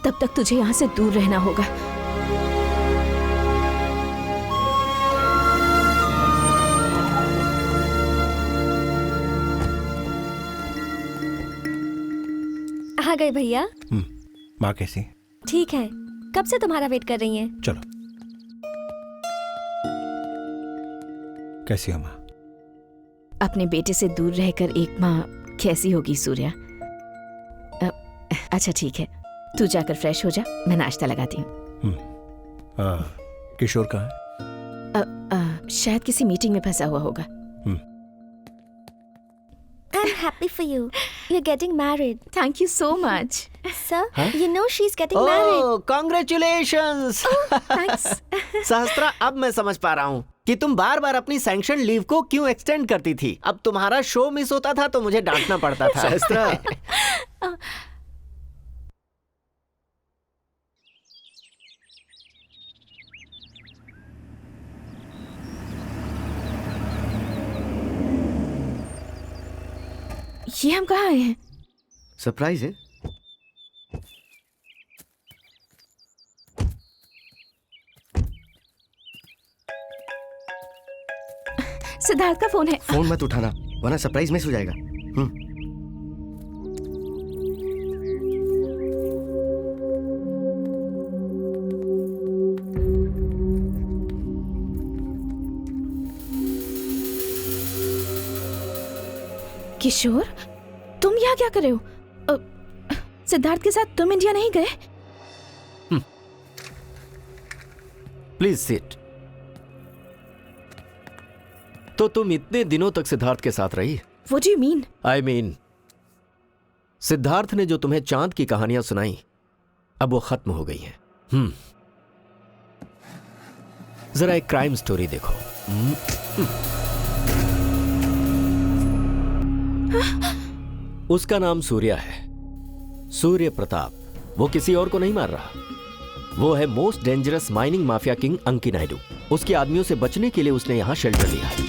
Speaker 2: तब तक तुझे यहाँ से दूर रहना होगा।
Speaker 3: आ गए भैया।
Speaker 4: माँ कैसी?
Speaker 3: ठीक है, कब से तुम्हारा वेट कर रही हैं।
Speaker 4: चलो। कैसी हो माँ?
Speaker 2: अपने बेटे से दूर रहकर एक माँ कैसी होगी सूर्या। अच्छा ठीक है, तू जाकर फ्रेश हो जा, मैं नाश्ता लगाती हूँ।
Speaker 4: किशोर कहाँ है?
Speaker 2: शायद किसी मीटिंग में फंसा हुआ होगा।
Speaker 3: I'm happy for you. You're getting married.
Speaker 2: Thank you so much.
Speaker 3: Sir, you know she's getting married.
Speaker 5: Oh, congratulations!
Speaker 2: Thanks.
Speaker 5: सहस्त्रा, अब मैं समझ पा रहा हूँ कि तुम बार बार अपनी सैंक्शन लीव को क्यों एक्सटेंड करती थी। अब तुम्हारा शो मिस होता था तो मुझे डांटना पड़ता था।
Speaker 1: सहस्त्रा,
Speaker 2: ये हम कहाँ आए हैं?
Speaker 1: सरप्राइज है।
Speaker 2: सिद्धार्थ का फोन है।
Speaker 1: फोन मत उठाना वरना सरप्राइज मिस हो जाएगा।
Speaker 2: किशोर, तुम यहाँ क्या कर रहे हो? सिद्धार्थ के साथ तुम इंडिया नहीं गए?
Speaker 6: Please sit. तो तुम इतने दिनों तक सिद्धार्थ के साथ रही?
Speaker 2: What do you mean?
Speaker 6: I mean Siddharth ने जो तुम्हें चांद की कहानियां सुनाई, अब वो खत्म हो गई हैं। जरा एक क्राइम स्टोरी देखो। उसका नाम सूर्या है, सूर्य प्रताप। वो किसी और को नहीं मार रहा, वो है most dangerous mining mafia king अंकी नायडू। उसके आदमियों से बचने के लिए उसने यहां शेल्टर लिया है।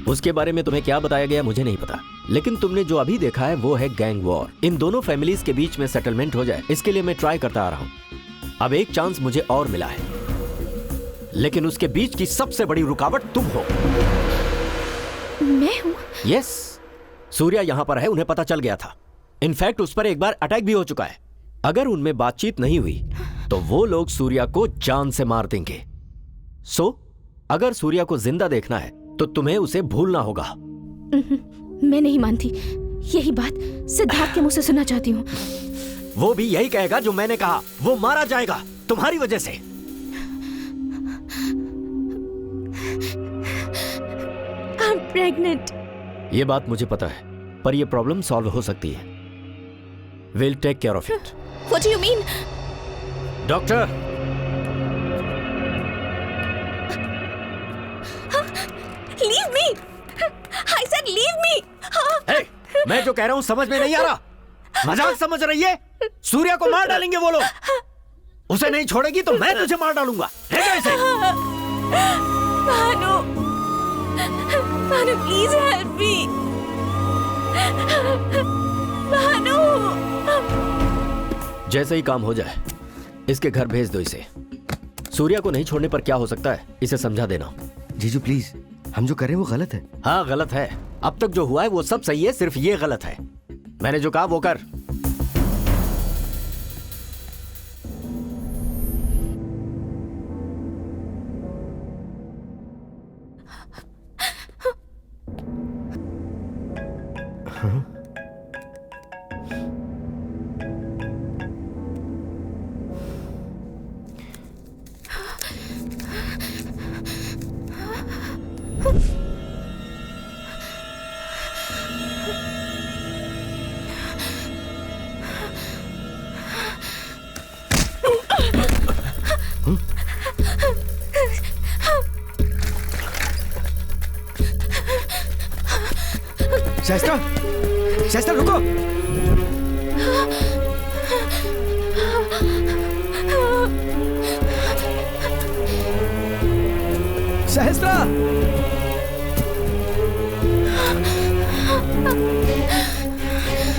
Speaker 6: उसके बारे में तुम्हें क्या बताया गया मुझे नहीं पता, लेकिन तुमने जो अभी देखा है वो है गैंग वॉर। इन दोनों फैमिलीज के बीच में सेटलमेंट हो जाए, इसके लिए मैं ट्राई करता आ रहा हूं। अब एक चांस मुझे और मिला है, लेकिन उसके बीच की सबसे बड़ी रुकावट तुम हो।
Speaker 2: मैं हूं?
Speaker 6: यस, सूर्या यहां पर है, उन्हें पता चल गया था। इनफैक्ट उस पर एक बार अटैक भी हो चुका है। अगर उनमें बातचीत नहीं हुई तो वो लोग सूर्या को जान से मार देंगे। सो अगर सूर्या को जिंदा देखना है तो तुम्हें उसे भूलना होगा।
Speaker 2: मैं नहीं मानती। यही बात सिद्धार्थ के मुंह से सुनना चाहती हूँ।
Speaker 6: वो भी यही कहेगा जो मैंने कहा। वो मारा जाएगा तुम्हारी वजह से।
Speaker 2: I'm pregnant.
Speaker 6: ये बात मुझे पता है, पर ये प्रॉब्लम सॉल्व हो सकती है। We'll take care of it.
Speaker 2: What do you mean?
Speaker 6: Doctor,
Speaker 2: Leave me! I said leave me!
Speaker 6: hey, मैं जो कह रहा हूं समझ में नहीं आ रहा? मजाक समझ रही है? सूर्या को मार डालेंगे वो लोग। उसे नहीं छोड़ेगी तो मैं तुझे मार डालूंगा। ले जा इसे।
Speaker 2: Bhanu, Bhanu please help me. Bhanu.
Speaker 6: जैसे ही काम हो जाए इसके घर भेज दो इसे। सूर्या को नहीं छोड़ने पर क्या हो सकता है इसे समझा देना।
Speaker 1: जीजू प्लीज, हम जो कर रहे हैं वो गलत है।
Speaker 6: हाँ गलत है। अब तक जो हुआ है वो सब सही है, सिर्फ ये गलत है। मैंने जो कहा वो कर।
Speaker 1: शाइस्ता, शाइस्ता रुको। शाइस्ता,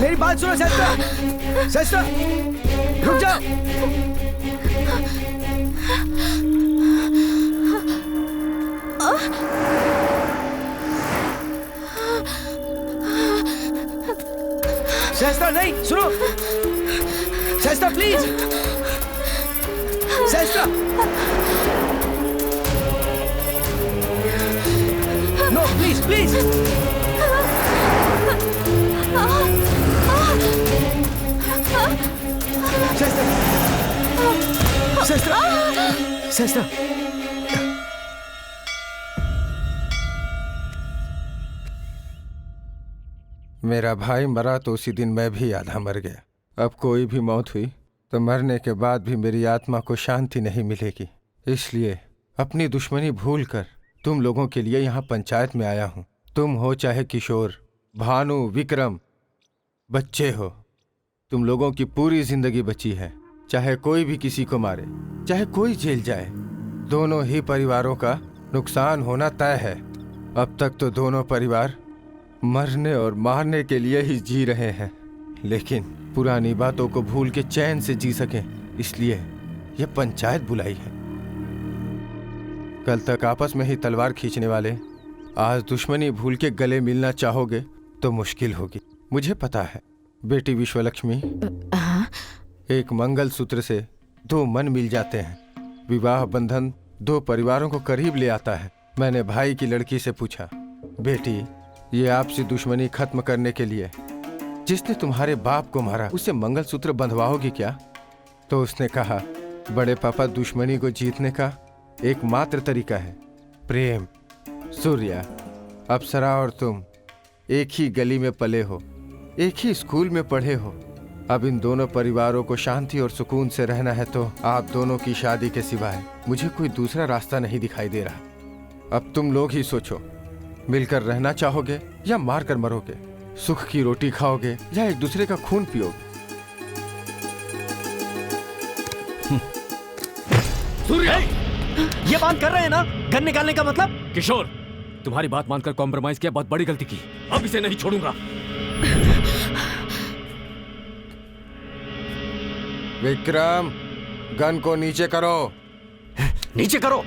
Speaker 1: मेरी बात सुनो शाइस्ता। शाइस्ता रुक जाओ। शाइस्ता नहीं, सुनो Shaista please. Shaista no please please. Shaista Shaista Shaista.
Speaker 10: मेरा भाई मरा तो उसी दिन मैं भी आधा मर गया। अब कोई भी मौत हुई तो मरने के बाद भी मेरी आत्मा को शांति नहीं मिलेगी। इसलिए अपनी दुश्मनी भूलकर तुम लोगों के लिए यहाँ पंचायत में आया हूँ। तुम हो चाहे किशोर, भानु, विक्रम, बच्चे हो, तुम लोगों की पूरी जिंदगी बची है। चाहे कोई भी किसी को मारे, चाहे कोई जेल जाए, दोनों ही परिवारों का नुकसान होना तय है। अब तक तो दोनों परिवार मरने और मारने के लिए ही जी रहे हैं, लेकिन पुरानी बातों को भूल के चैन से जी सकें, इसलिए यह पंचायत बुलाई है। कल तक आपस में ही तलवार खींचने वाले आज दुश्मनी भूल के गले मिलना चाहोगे तो मुश्किल होगी। मुझे पता है बेटी विश्वलक्ष्मी, एक मंगल सूत्र से दो मन मिल जाते हैं। विवाह बंधन दो परिवारों को करीब ले आता है। मैंने भाई की लड़की से पूछा, बेटी ये आपसी दुश्मनी खत्म करने के लिए जिसने तुम्हारे बाप को मारा उसे मंगलसूत्र बंधवाओगी क्या? तो उसने कहा, बड़े पापा, दुश्मनी को जीतने का एकमात्र तरीका है प्रेम। सूर्या, अप्सरा और तुम एक ही गली में पले हो, एक ही स्कूल में पढ़े हो। अब इन दोनों परिवारों को शांति और सुकून से रहना है तो आप दोनों की शादी के सिवाय मुझे कोई दूसरा रास्ता नहीं दिखाई दे रहा। अब तुम लोग ही सोचो, मिलकर रहना चाहोगे या मार कर मरोगे? सुख की रोटी खाओगे या एक दूसरे का खून पियोगे?
Speaker 6: सूर्या, ये बात कर रहे हैं ना गन निकालने का मतलब?
Speaker 8: किशोर, तुम्हारी बात मानकर कॉम्प्रोमाइज किया, बहुत बड़ी गलती की। अब इसे नहीं छोड़ूंगा।
Speaker 10: विक्रम, गन को नीचे करो।
Speaker 6: नीचे करो।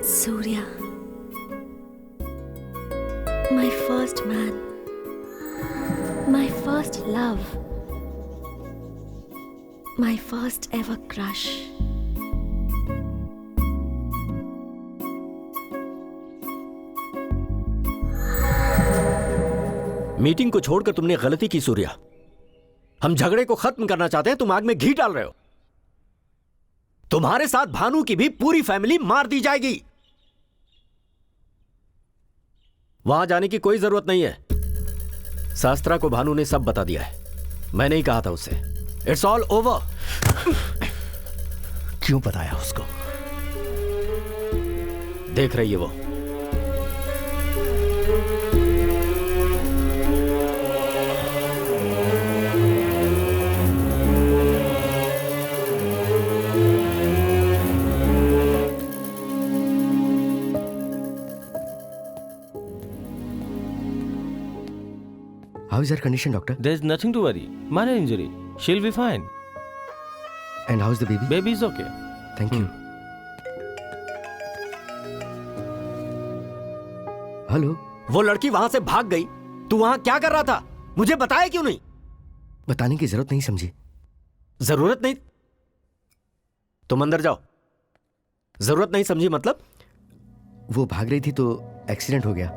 Speaker 3: Surya, my first man, my first love, my first ever crush.
Speaker 6: Meeting को छोड़कर तुमने गलती की सूर्या। हम झगड़े को खत्म करना चाहते हैं, तुम आग में घी डाल रहे हो। तुम्हारे साथ भानु की भी पूरी फैमिली मार दी जाएगी। वहां जाने की कोई जरूरत नहीं है। शास्त्रा को भानु ने सब बता दिया है। मैंने ही कहा था उससे। It's all over.
Speaker 4: क्यों बताया उसको?
Speaker 6: देख रही है वो।
Speaker 1: How is her condition, doctor?
Speaker 7: There's nothing to worry. Minor injury. She'll be fine.
Speaker 1: And how's the baby?
Speaker 7: Baby is okay.
Speaker 1: Thank you. Hello,
Speaker 6: वो लड़की वहां से भाग गई, तू वहां क्या कर रहा था? मुझे बताया क्यों नहीं?
Speaker 1: बताने की जरूरत नहीं समझी।
Speaker 6: जरूरत नहीं? तुम अंदर जाओ। जरूरत नहीं समझी मतलब?
Speaker 1: वो भाग रही थी तो एक्सीडेंट हो गया।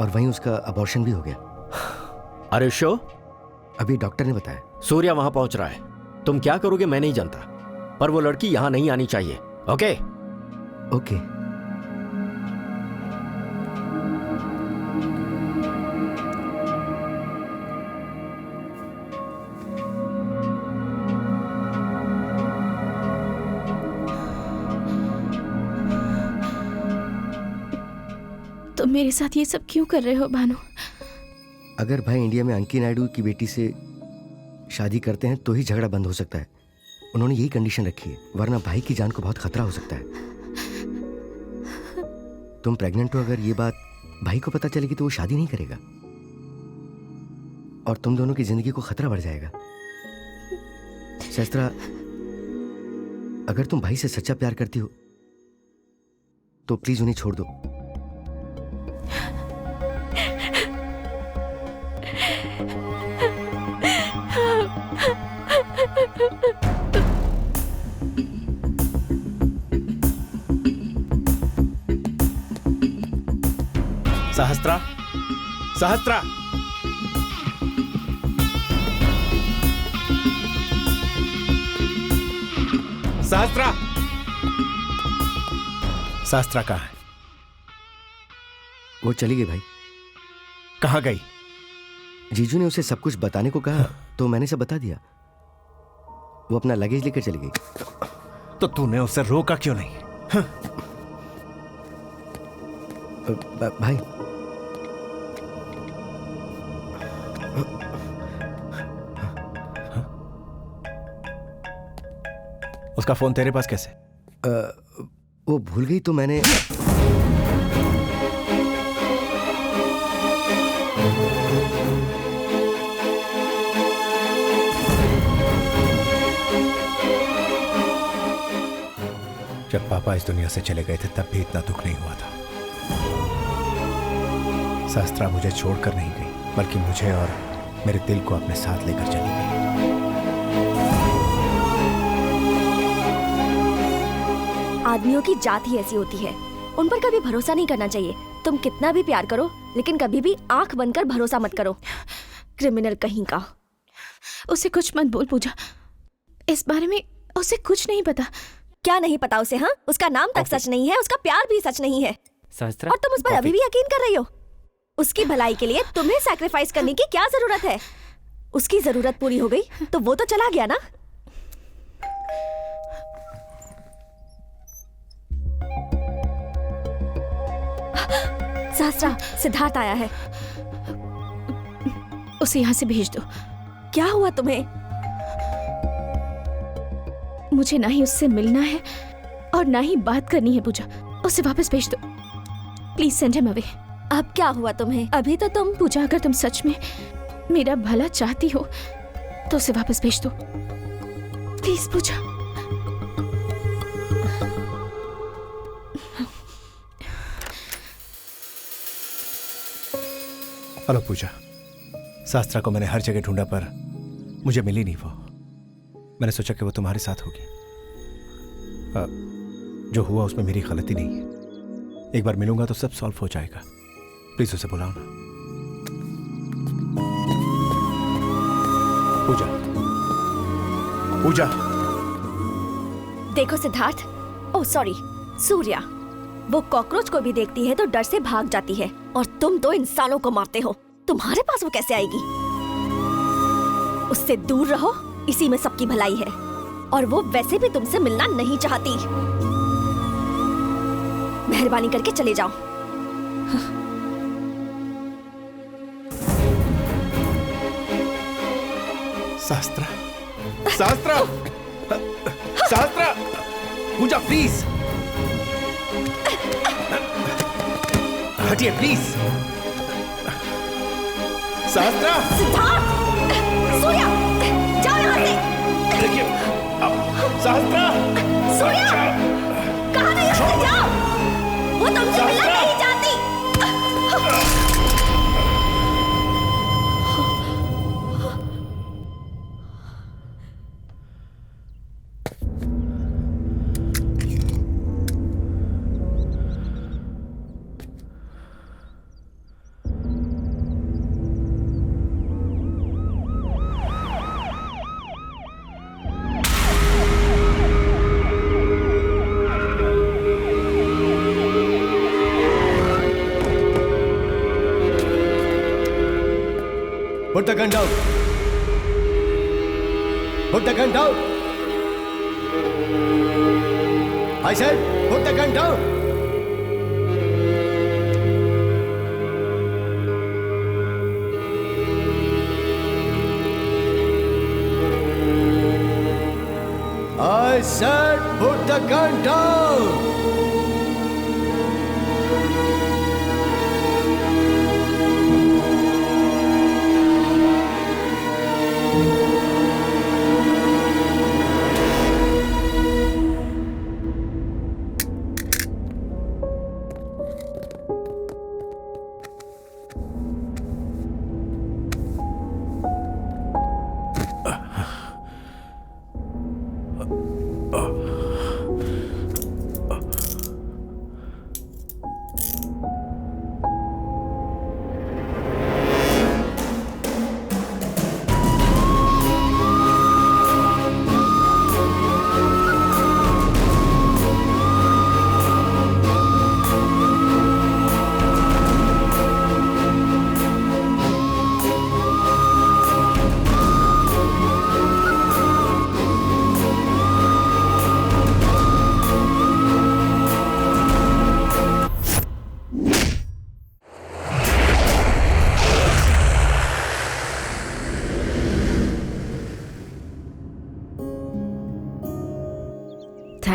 Speaker 1: और वहीं उसका अबॉर्शन भी हो गया।
Speaker 6: अरे शो,
Speaker 1: अभी डॉक्टर ने बताया।
Speaker 6: सूर्या वहां पहुंच रहा है। तुम क्या करोगे मैं नहीं जानता, पर वो लड़की यहां नहीं आनी चाहिए। ओके?
Speaker 1: ओके।
Speaker 2: तुम मेरे साथ ये सब क्यों कर रहे हो भानु?
Speaker 1: अगर भाई इंडिया में अंकी नायडू की बेटी से शादी करते हैं तो ही झगड़ा बंद हो सकता है। उन्होंने यही कंडीशन रखी है, वरना भाई की जान को बहुत खतरा हो सकता है। तुम प्रेग्नेंट हो, अगर ये बात भाई को पता चलेगी तो वो शादी नहीं करेगा और तुम दोनों की जिंदगी को खतरा बढ़ जाएगा। शस्त्रा, अगर तुम भाई से सच्चा प्यार करती हो तो प्लीज उन्हें छोड़ दो।
Speaker 7: सहस्त्रा, सहस्त्रा, सहस्त्रा।
Speaker 4: शास्त्रा कहाँ है?
Speaker 1: वो चली गई भाई।
Speaker 4: कहाँ गई?
Speaker 1: जीजू ने उसे सब कुछ बताने को कहा तो मैंने सब बता दिया। वो अपना लगेज लेकर चली गई।
Speaker 4: तो तूने उसे रोका क्यों नहीं?
Speaker 1: भाई,
Speaker 4: उसका फोन तेरे पास कैसे?
Speaker 1: वो भूल गई तो मैंने।
Speaker 4: जब पापा इस दुनिया से चले गए थे तब भी इतना दुख नहीं हुआ था। शास्त्रा मुझे छोड़कर नहीं गई, बल्कि मुझे और मेरे दिल को अपने साथ लेकर चली गई।
Speaker 3: आदमियों की जात ही ऐसी होती है, उन पर कभी भरोसा नहीं करना चाहिए। तुम कितना भी प्यार करो, लेकिन कभी भी आंख बंद कर भरोसा मत करो। क्रिमिनल कहीं का।
Speaker 2: उसे कुछ मत बोल पूजा, इस बारे में उसे कुछ नहीं पता।
Speaker 3: क्या नहीं पता उसे? हाँ, उसका नाम तक सच नहीं है, उसका प्यार भी सच नहीं है,
Speaker 8: शास्त्रा,
Speaker 3: और तुम उस पर अभी भी यकीन कर रही हो। उसकी भलाई के लिए तुम्हें सैक्रिफाइस करने की क्या जरूरत है? उसकी जरूरत पूरी हो गई तो वो तो चला गया ना। शास्त्रा, सिद्धार्थ आया है।
Speaker 2: उसे यहाँ से भेज दो।
Speaker 3: क्या हुआ तुम्हें?
Speaker 2: मुझे ना ही उससे मिलना है और ना ही बात करनी है पूजा। उसे वापस भेज दो प्लीज, सेंड हिम अवे।
Speaker 3: अब क्या हुआ तुम्हें? अभी तो तुम।
Speaker 2: पूजा, अगर तुम सच में मेरा भला चाहती हो तो उसे वापस भेज दो प्लीज पूजा।
Speaker 4: हेलो पूजा, शास्त्रा को मैंने हर जगह ढूंढा पर मुझे मिली नहीं वो। मैंने सोचा कि वो तुम्हारे साथ होगी। जो हुआ उसमें मेरी गलती नहीं है। एक बार मिलूंगा तो सब सॉल्व हो जाएगा। प्लीज उसे बुलाओ ना। पूजा, पूजा।
Speaker 3: देखो सिद्धार्थ, ओह सॉरी सूर्या, वो कॉकरोच को भी देखती है तो डर से भाग जाती है, और तुम तो इंसानों को मारते हो। तुम्हारे पास वो कैसे आएगी? उससे दूर रहो, इसी में सबकी भलाई है। और वो वैसे भी तुमसे मिलना नहीं चाहती। मेहरबानी करके चले जाओ।
Speaker 4: शास्त्रा, शास्त्रा, शास्त्रा, पूजा प्लीज हटिए प्लीज। शास्त्रा,
Speaker 3: सिद्धार्थ, सूर्या, जाओ यहाँ से।
Speaker 4: देखिए, शास्त्रा,
Speaker 3: सूर्या, कहाँ गई? जाओ, वो तुमसे मिलना नहीं चाहती।
Speaker 1: Put the gun down. Put the gun down. I said, put the gun down. I said, put the gun down.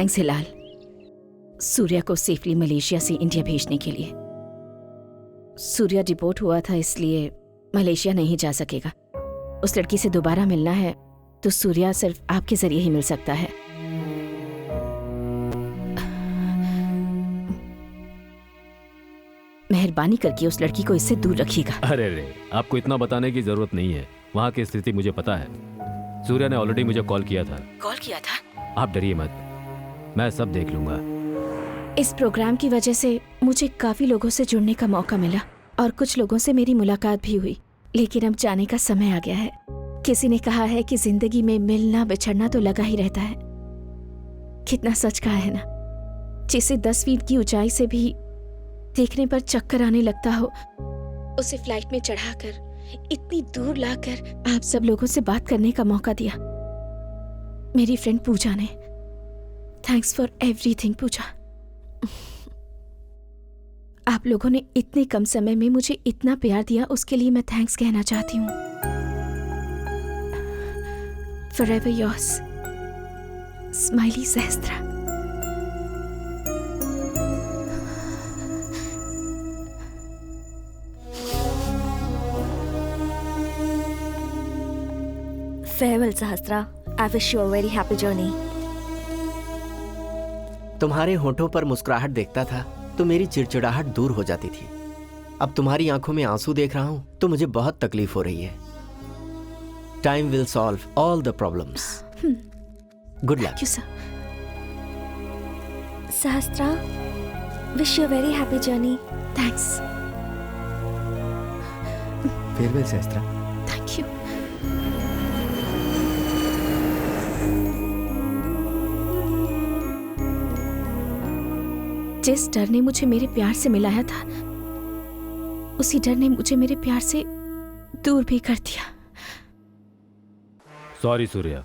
Speaker 2: Thanks Hilal, Surya को सेफली मलेशिया से इंडिया भेजने के लिए। सूर्या डिपोर्ट हुआ था इसलिए मलेशिया नहीं जा सकेगा। उस लड़की से दोबारा मिलना है तो सूर्या सिर्फ आपके जरिए ही मिल सकता है। मेहरबानी करके उस लड़की को इससे दूर रखिएगा।
Speaker 8: अरे रे, आपको इतना बताने की जरूरत नहीं है, वहाँ की स्थिति मुझे पता है। सूर्या ने ऑलरेडी मुझे कॉल किया था।
Speaker 2: कॉल किया था?
Speaker 8: आप डरिए मत, मैं सब देख लूंगा।
Speaker 2: इस प्रोग्राम की वजह से मुझे काफी लोगों से जुड़ने का मौका मिला और कुछ लोगों से मेरी मुलाकात भी हुई, लेकिन अब जाने का समय आ गया है। किसी ने कहा है कि जिंदगी में मिलना बिछड़ना तो लगा ही रहता है। कितना सच कहा है ना। जिसे 10 फीट की ऊंचाई से भी देखने पर चक्कर आने लगता हो, उसे फ्लाइट में चढ़ाकर इतनी दूर लाकर आप सब लोगों से बात करने का मौका दिया। मेरी फ्रेंड पूजा ने। थैंक्स फॉर एवरीथिंग पूजा। आप लोगों ने इतने कम समय में मुझे इतना प्यार दिया, उसके लिए मैं थैंक्स कहना चाहती हूँ। Forever yours, Smiley सहस्त्रा।
Speaker 3: Farewell, Sahasra. I wish you a very happy journey.
Speaker 6: तुम्हारे होठों पर मुस्कुराहट देखता था तो मेरी चिड़चिड़ाहट दूर हो जाती थी। अब तुम्हारी आंखों में आंसू देख रहा हूं तो मुझे बहुत तकलीफ हो रही है। Time will solve all the problems. Good luck.
Speaker 2: Thank you, sir.
Speaker 3: Sahasra, wish you a very happy journey.
Speaker 2: Thanks.
Speaker 1: Farewell Sahastra.
Speaker 2: Thank you. जिस डर ने मुझे मेरे प्यार से मिलाया था, उसी डर ने मुझे मेरे प्यार से दूर भी कर दिया।
Speaker 8: सॉरी सूर्या,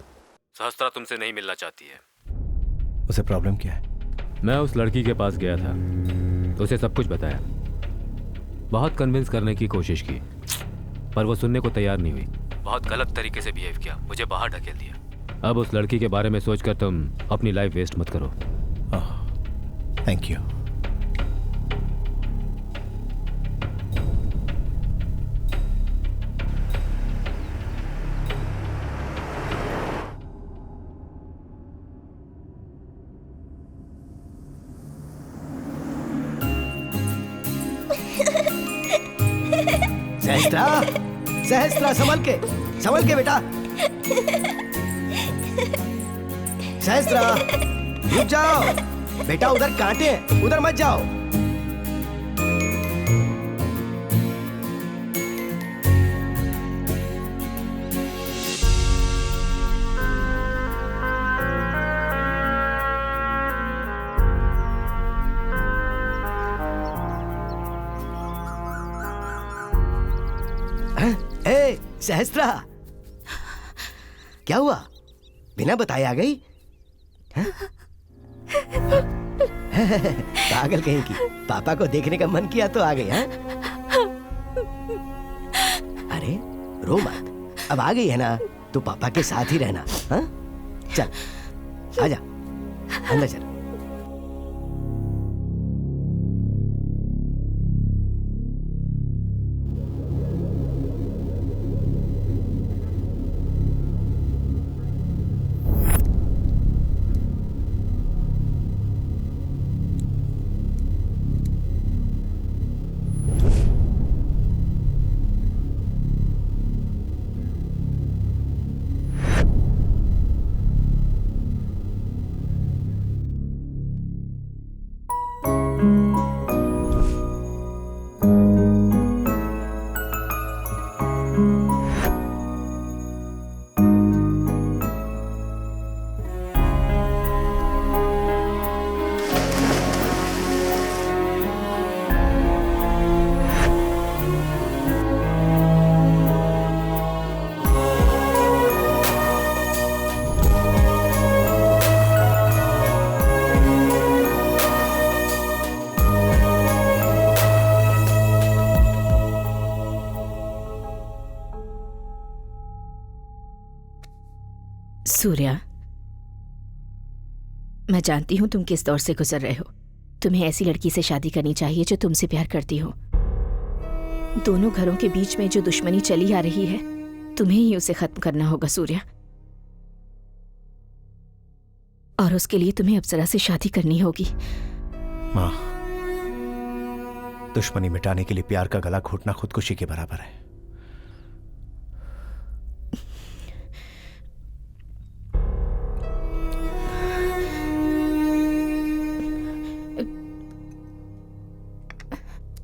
Speaker 8: सहस्त्रा तुमसे नहीं मिलना चाहती है।
Speaker 4: उसे प्रॉब्लम क्या है?
Speaker 8: मैं उस लड़की के पास गया था, उसे सब कुछ बताया, बहुत कन्विंस करने की कोशिश की, पर वो सुनने को तैयार नहीं हुई। बहुत गलत तरीके से बिहेव किया, मुझे बाहर ढकेल दिया। अब उस लड़की के बारे में सोचकर तुम अपनी लाइफ वेस्ट मत करो।
Speaker 4: Thank you.
Speaker 1: सहस्त्रा, सहस्त्रा संभल के बेटा। सहस्त्रा रुक जाओ बेटा, उधर कांटे हैं, उधर मत जाओ। ए सहस्त्रा, क्या हुआ? बिना बताए आ गई? पागल कहीं की, पापा को देखने का मन किया तो आ गई। हाँ? अरे रो मत, अब आ गई है ना तो पापा के साथ ही रहना। हाँ? चल आजा, अंदर चल।
Speaker 2: सूर्या, मैं जानती हूँ तुम किस दौर से गुजर रहे हो। तुम्हें ऐसी लड़की से शादी करनी चाहिए जो तुमसे प्यार करती हो। दोनों घरों के बीच में जो दुश्मनी चली आ रही है, तुम्हें ही उसे खत्म करना होगा सूर्या। और उसके लिए तुम्हें अप्सरा से शादी करनी होगी।
Speaker 4: माँ, दुश्मनी मिटाने के लिए प्यार का गला घोटना खुदकुशी के बराबर है।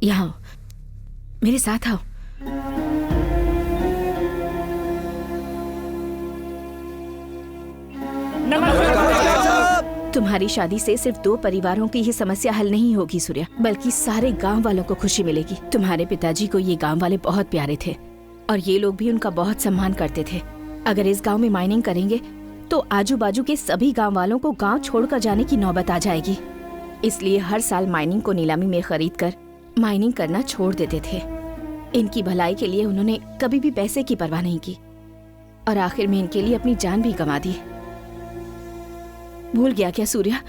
Speaker 2: यहाँ आओ, मेरे साथ आओ। तुम्हारी शादी से सिर्फ 2 परिवारों की ही समस्या हल नहीं होगी सूर्या, बल्कि सारे गांव वालों को खुशी मिलेगी। तुम्हारे पिताजी को ये गांव वाले बहुत प्यारे थे और ये लोग भी उनका बहुत सम्मान करते थे। अगर इस गांव में माइनिंग करेंगे तो आजू बाजू के सभी गांव वालों को गांव छोड़कर जाने की नौबत आ जाएगी। इसलिए हर साल माइनिंग को नीलामी में खरीद कर माइनिंग करना छोड़ देते थे। इनकी भलाई के लिए उन्होंने कभी भी पैसे की परवाह नहीं की और आखिर में इनके लिए अपनी जान भी गंवा दी। भूल गया क्या सूर्या?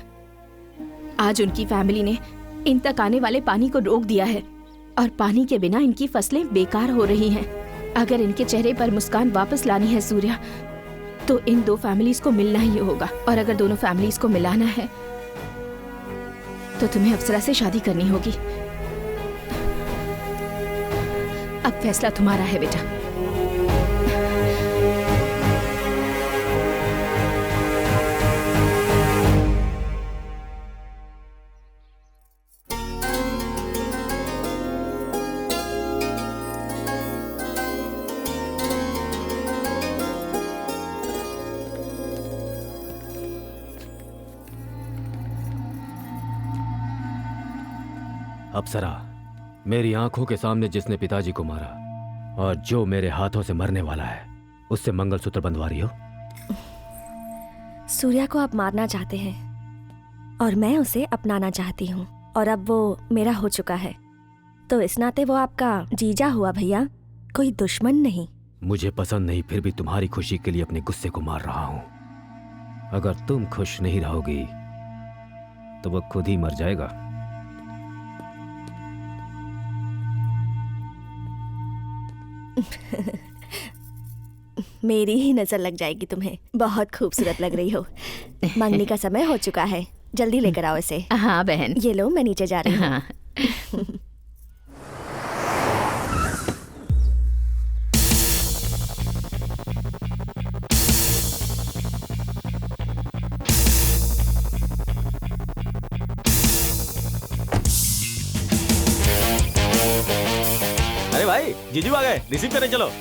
Speaker 2: आज उनकी फैमिली ने इन तक आने वाले पानी को रोक दिया है और पानी के बिना इनकी फसलें बेकार हो रही हैं। अगर इनके चेहरे पर मुस्कान वापस लानी है सूर्या, तो इन 2 फैमिलीज को मिलना ही होगा। और अगर दोनों फैमिलीज को मिलाना है तो तुम्हें अप्सरा से शादी करनी होगी। अब फैसला तुम्हारा है बेटा।
Speaker 8: अप्सरा, मेरी आंखों के सामने जिसने पिताजी को मारा और जो मेरे हाथों से मरने वाला है, उससे मंगलसूत्र बंधवा रही हो।
Speaker 3: सूर्या को आप मारना चाहते हैं और मैं उसे अपनाना चाहती हूँ, और अब वो मेरा हो चुका है, तो इस नाते वो आपका जीजा हुआ भैया, कोई दुश्मन नहीं।
Speaker 8: मुझे पसंद नहीं, फिर भी तुम्हारी खुशी के लिए अपने गुस्से को मार रहा हूँ। अगर तुम खुश नहीं रहोगी तो वो खुद ही मर जाएगा।
Speaker 3: मेरी ही नजर लग जाएगी तुम्हें। बहुत खूबसूरत लग रही हो। मंगनी का समय हो चुका है, जल्दी लेकर आओ इसे।
Speaker 2: हाँ बहन।
Speaker 3: ये लो, मैं नीचे जा रही हूँ।
Speaker 2: हाँ।
Speaker 7: अरे भाई, जीजू आ गए, रिसीव करने चलो।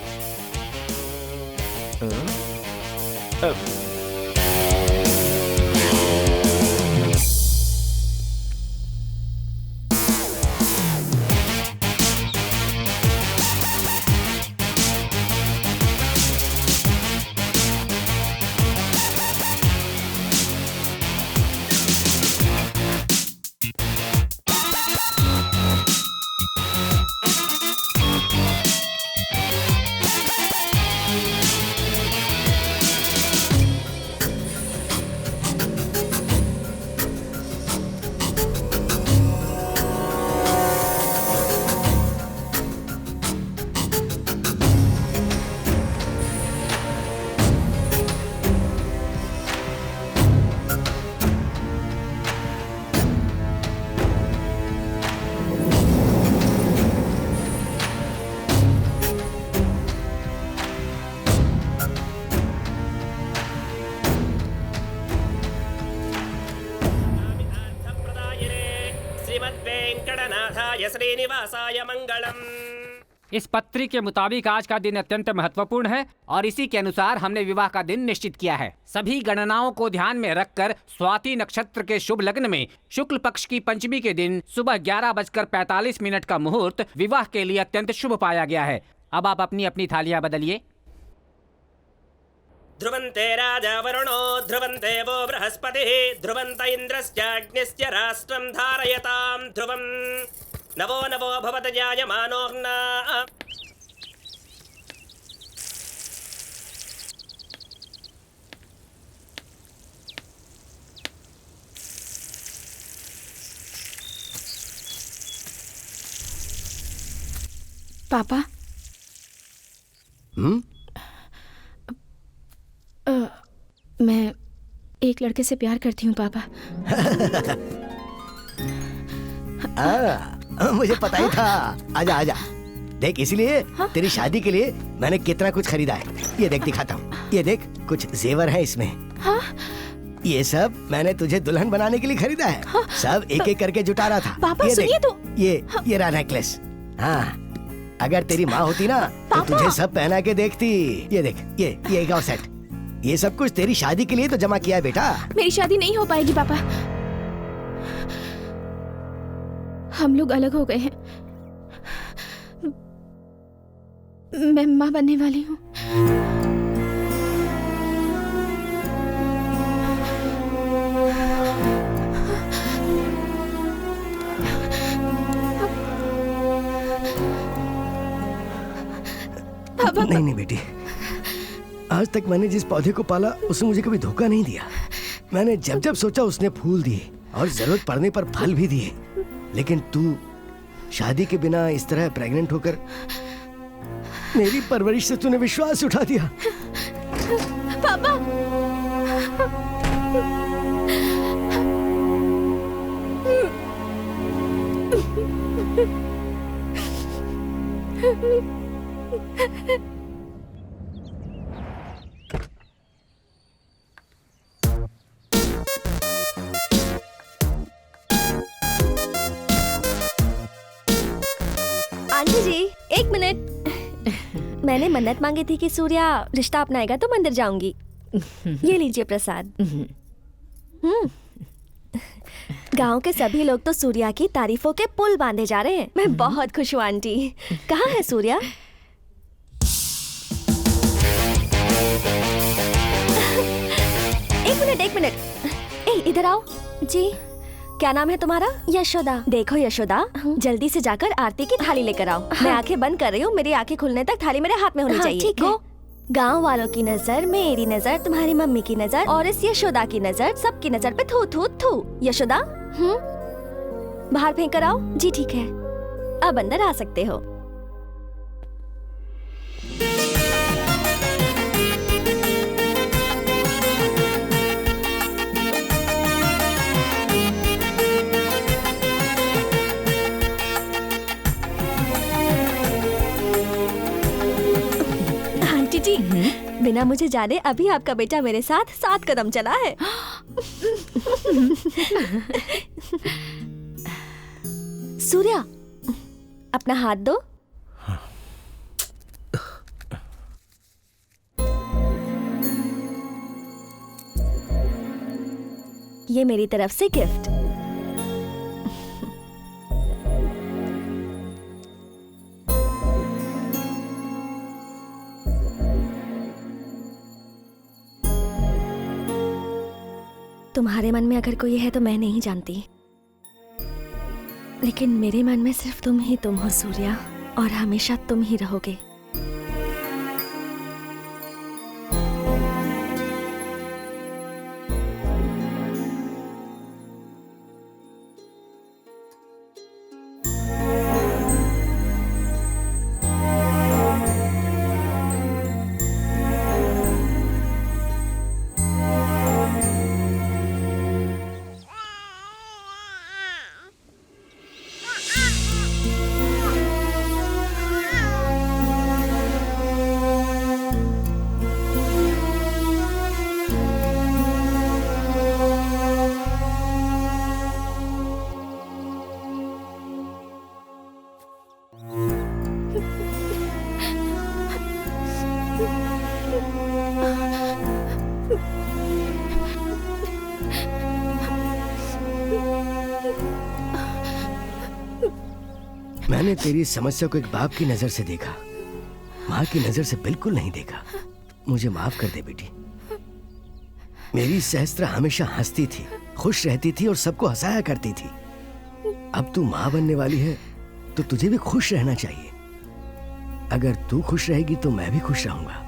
Speaker 11: श्रीनिवासाय मंगलम।
Speaker 12: इस पत्री के मुताबिक आज का दिन अत्यंत महत्वपूर्ण है और इसी के अनुसार हमने विवाह का दिन निश्चित किया है। सभी गणनाओं को ध्यान में रखकर स्वाति नक्षत्र के शुभ लग्न में शुक्ल पक्ष की पंचमी के दिन सुबह 11:45 का मुहूर्त विवाह के लिए अत्यंत शुभ पाया गया है। अब आप अपनी अपनी थालियां बदलिए।
Speaker 11: ध्रुवन्ते राजा वरुणो ध्रुवन्ते वो बृहस्पतिः ध्रुवन्त इन्द्रश्चाग्निश्च राष्ट्रं धारयतां ध्रुवम् नवो नवो भवत जायमानोऽग्ना।
Speaker 2: पापा मैं एक लड़के से प्यार करती हूँ पापा।
Speaker 1: मुझे पता ही था। आजा आजा, देख इसीलिए तेरी शादी के लिए मैंने कितना कुछ खरीदा है। ये देख, दिखाता हूँ। ये देख, कुछ जेवर है इसमें।
Speaker 2: हाँ?
Speaker 1: ये सब मैंने तुझे दुल्हन बनाने के लिए खरीदा है।
Speaker 2: हाँ?
Speaker 1: सब एक एक करके जुटा रहा था।
Speaker 2: पापा सुनिए तो।
Speaker 1: ये रहा नेकलेस। हाँ, अगर तेरी माँ होती ना तो तुझे सब पहना के देखती। ये देख, ये एक और सेट। ये सब कुछ तेरी शादी के लिए तो जमा किया है बेटा।
Speaker 2: मेरी शादी नहीं हो पाएगी पापा। हम लोग अलग हो गए हैं। मैं माँ बनने वाली हूँ।
Speaker 1: नहीं बेटी, आज तक मैंने जिस पौधे को पाला उसने मुझे कभी धोखा नहीं दिया। मैंने जब जब सोचा उसने फूल दिए और जरूरत पड़ने पर फल भी दिए। लेकिन तू शादी के बिना इस तरह प्रेग्नेंट होकर मेरी परवरिश से तूने विश्वास उठा दिया।
Speaker 2: पापा
Speaker 3: आंटी जी, एक मिनट। मैंने मन्नत मांगी थी कि सूर्या रिश्ता अपनाएगा तो मंदिर जाऊंगी। ये लीजिए प्रसाद। गांव के सभी लोग तो सूर्या की तारीफों के पुल बांधे जा रहे हैं। मैं बहुत खुश हूँ आंटी। कहाँ है सूर्या? एक मिनट। इधर आओ। जी, क्या नाम है तुम्हारा? यशोदा। देखो यशोदा, जल्दी से जाकर आरती की थाली लेकर आओ। मैं आंखें बंद कर रही हूँ, मेरी आंखें खुलने तक थाली मेरे हाथ में होनी चाहिए। ठीक है। गांव वालों की नजर, मेरी नजर, तुम्हारी मम्मी की नजर और इस यशोदा की नजर, सबकी नजर पे थू थू थू। यशोदा, बाहर फेंक कर आओ। जी ठीक है, अब अंदर आ सकते हो। जी, बिना मुझे जाने अभी आपका बेटा मेरे साथ 7 कदम चला है। सूर्या, अपना हाथ दो। ये मेरी तरफ से गिफ्ट। तुम्हारे मन में अगर कोई है तो मैं नहीं जानती, लेकिन मेरे मन में सिर्फ तुम ही तुम हो सूर्या, और हमेशा तुम ही रहोगे।
Speaker 1: मैंने तेरी समस्या को एक बाप की नजर से देखा, माँ की नजर से बिल्कुल नहीं देखा। मुझे माफ कर दे बेटी। मेरी सहस्त्र हमेशा हंसती थी, खुश रहती थी और सबको हंसाया करती थी। अब तू माँ बनने वाली है तो तुझे भी खुश रहना चाहिए। अगर तू खुश रहेगी तो मैं भी खुश रहूंगा।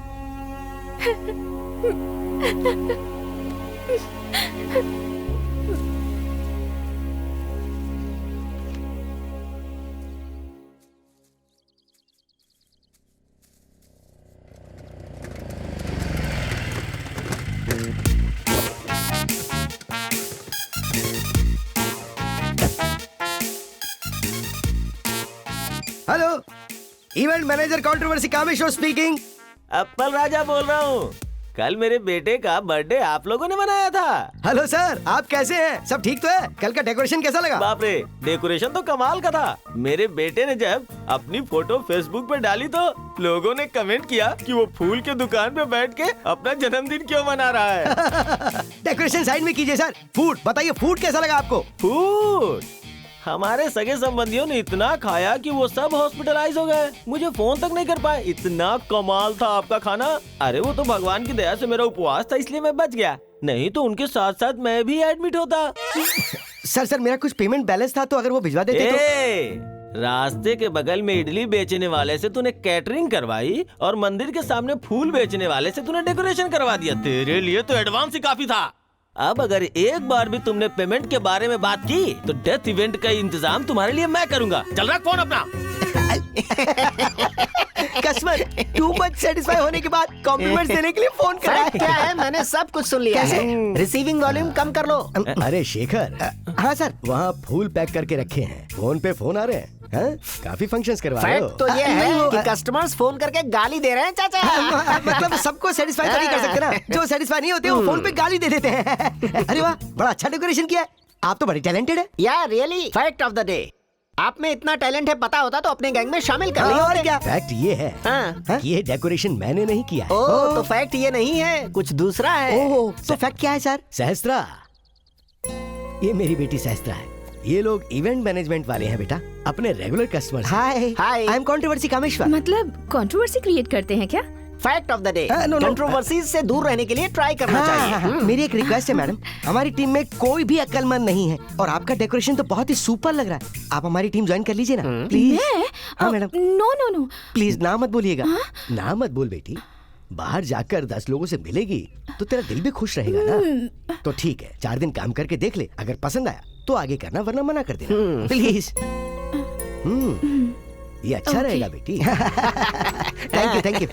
Speaker 1: Hello, event manager controversy Kameshwar speaking.
Speaker 7: Appal Raja बोल रहा हूँ। कल मेरे बेटे का बर्थडे आप लोगों ने मनाया था।
Speaker 1: हेलो सर, आप कैसे हैं? सब ठीक तो है? कल का डेकोरेशन कैसा लगा?
Speaker 7: बाप रे, डेकोरेशन तो कमाल का था। मेरे बेटे ने जब अपनी फोटो फेसबुक पे डाली तो लोगों ने कमेंट किया कि वो फूल के दुकान पे बैठ के अपना जन्मदिन क्यों मना रहा है।
Speaker 1: डेकोरेशन साइड में कीजिए सर। फूड बताइए, फूड कैसा लगा आपको?
Speaker 7: फूड, हमारे सगे संबंधियों ने इतना खाया कि वो सब हॉस्पिटलाइज हो गए। मुझे फोन तक नहीं कर पाए, इतना कमाल था आपका खाना। अरे वो तो भगवान की दया से मेरा उपवास था इसलिए मैं बच गया, नहीं तो उनके साथ साथ मैं भी एडमिट होता।
Speaker 1: सर मेरा कुछ पेमेंट बैलेंस था तो अगर वो भिजवा देते
Speaker 7: तो। रास्ते के बगल में इडली बेचने वाले से तूने कैटरिंग करवाई और मंदिर के सामने फूल बेचने वाले से तूने डेकोरेशन करवा दिया। तेरे लिए तो एडवांस ही काफी था। अब अगर एक बार भी तुमने पेमेंट के बारे में बात की तो डेथ इवेंट का इंतजाम तुम्हारे लिए मैं करूंगा। चल रहा फोन अपना।
Speaker 1: कस्टमर टू मच सेटिस्फाई होने के बाद कॉम्प्लीमेंट्स देने के लिए फोन करा है।
Speaker 5: क्या है, मैंने सब कुछ सुन लिया है। रिसीविंग वॉल्यूम कम कर लो।
Speaker 1: अरे शेखर, हाँ सर, वहाँ फूल पैक करके रखे हैं, फोन पे फोन आ रहे हैं। काफी फंक्शंस करवा रहे हो।
Speaker 5: फैक्ट तो ये है कि कस्टमर्स फोन करके गाली दे रहे हैं चाचा।
Speaker 1: मतलब सबको सेटिस्फाई तो नहीं कर सकते ना, जो सेटिस्फाई नहीं होते वो फोन पे गाली दे देते हैं। अरे वाह, बड़ा अच्छा डेकोरेशन किया है, आप तो बड़ी टैलेंटेड है।
Speaker 5: यार really, fact of the day. आप में इतना टैलेंट है, पता होता तो अपने गैंग में शामिल कर लिया।
Speaker 1: और क्या? फैक्ट ये है कि ये डेकोरेशन मैंने नहीं किया है।
Speaker 5: ओह, तो फैक्ट ये नहीं है, कुछ दूसरा है।
Speaker 1: ओह, तो फैक्ट क्या है सर? सहस्त्रा, ये मेरी बेटी सहस्त्रा है। ये लोग इवेंट मैनेजमेंट वाले हैं बेटा, अपने regular customer.
Speaker 5: Hi
Speaker 1: I am controversy Kameshwar.
Speaker 2: मतलब कंट्रोवर्सी क्रिएट करते हैं क्या?
Speaker 5: Fact of the day, controversies से दूर रहने के लिए ट्राई करना चाहिए।
Speaker 1: मेरी एक रिक्वेस्ट है मैडम, हमारी टीम में कोई भी अक्लमंद नहीं है और आपका डेकोरेशन तो बहुत ही सुपर लग रहा है। आप हमारी टीम ज्वाइन कर लीजिए ना प्लीज। हाँ madam.
Speaker 2: No no no
Speaker 1: please, ना मत बोलिएगा। ना मत बोल बेटी, बाहर जाकर 10 लोगों से मिलेगी तो तेरा दिल भी खुश रहेगा ना। तो ठीक है, 4 दिन काम करके देख ले, अगर पसंद आया तो आगे करना, वरना मना कर देना प्लीज। ये अच्छा रहेगा बेटी। Thank you.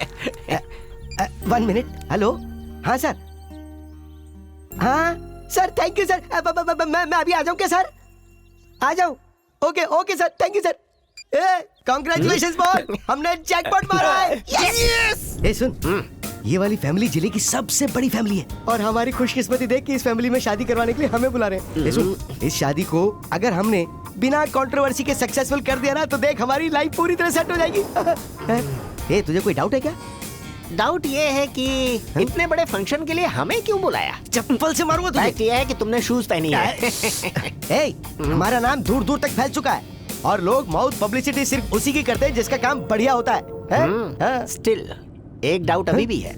Speaker 1: 1 मिनट। हेलो, हाँ सर। हाँ सर, थैंक यू सर। मैं अभी आ जाऊँ क्या सर? आ जाऊँ? Okay sir, thank you sir. Congratulations boy, हमने जैकपॉट मारा है। यस। सुन, ये वाली फैमिली जिले की सबसे बड़ी फैमिली है और हमारी खुशकिस्मती देख के इस फैमिली में शादी करवाने के लिए हमें बुला रहे हैं। सुन, इस शादी को अगर हमने बिना कंट्रोवर्सी के सक्सेसफुल कर दिया ना तो देख हमारी लाइफ पूरी तरह सेट हो जाएगी। तुझे कोई डाउट है क्या?
Speaker 5: डाउट ये है कि इतने बड़े फंक्शन के लिए हमें क्यों बुलाया?
Speaker 1: चप्पल से मारूंगा तुझे।
Speaker 5: फैक्ट ये है कि तुमने शूज पहनी है।
Speaker 1: हमारा नाम दूर दूर तक फैल चुका है और लोग माउथ पब्लिसिटी सिर्फ उसी की करते हैं जिसका काम बढ़िया होता है।
Speaker 5: स्टिल एक डाउट अभी भी है।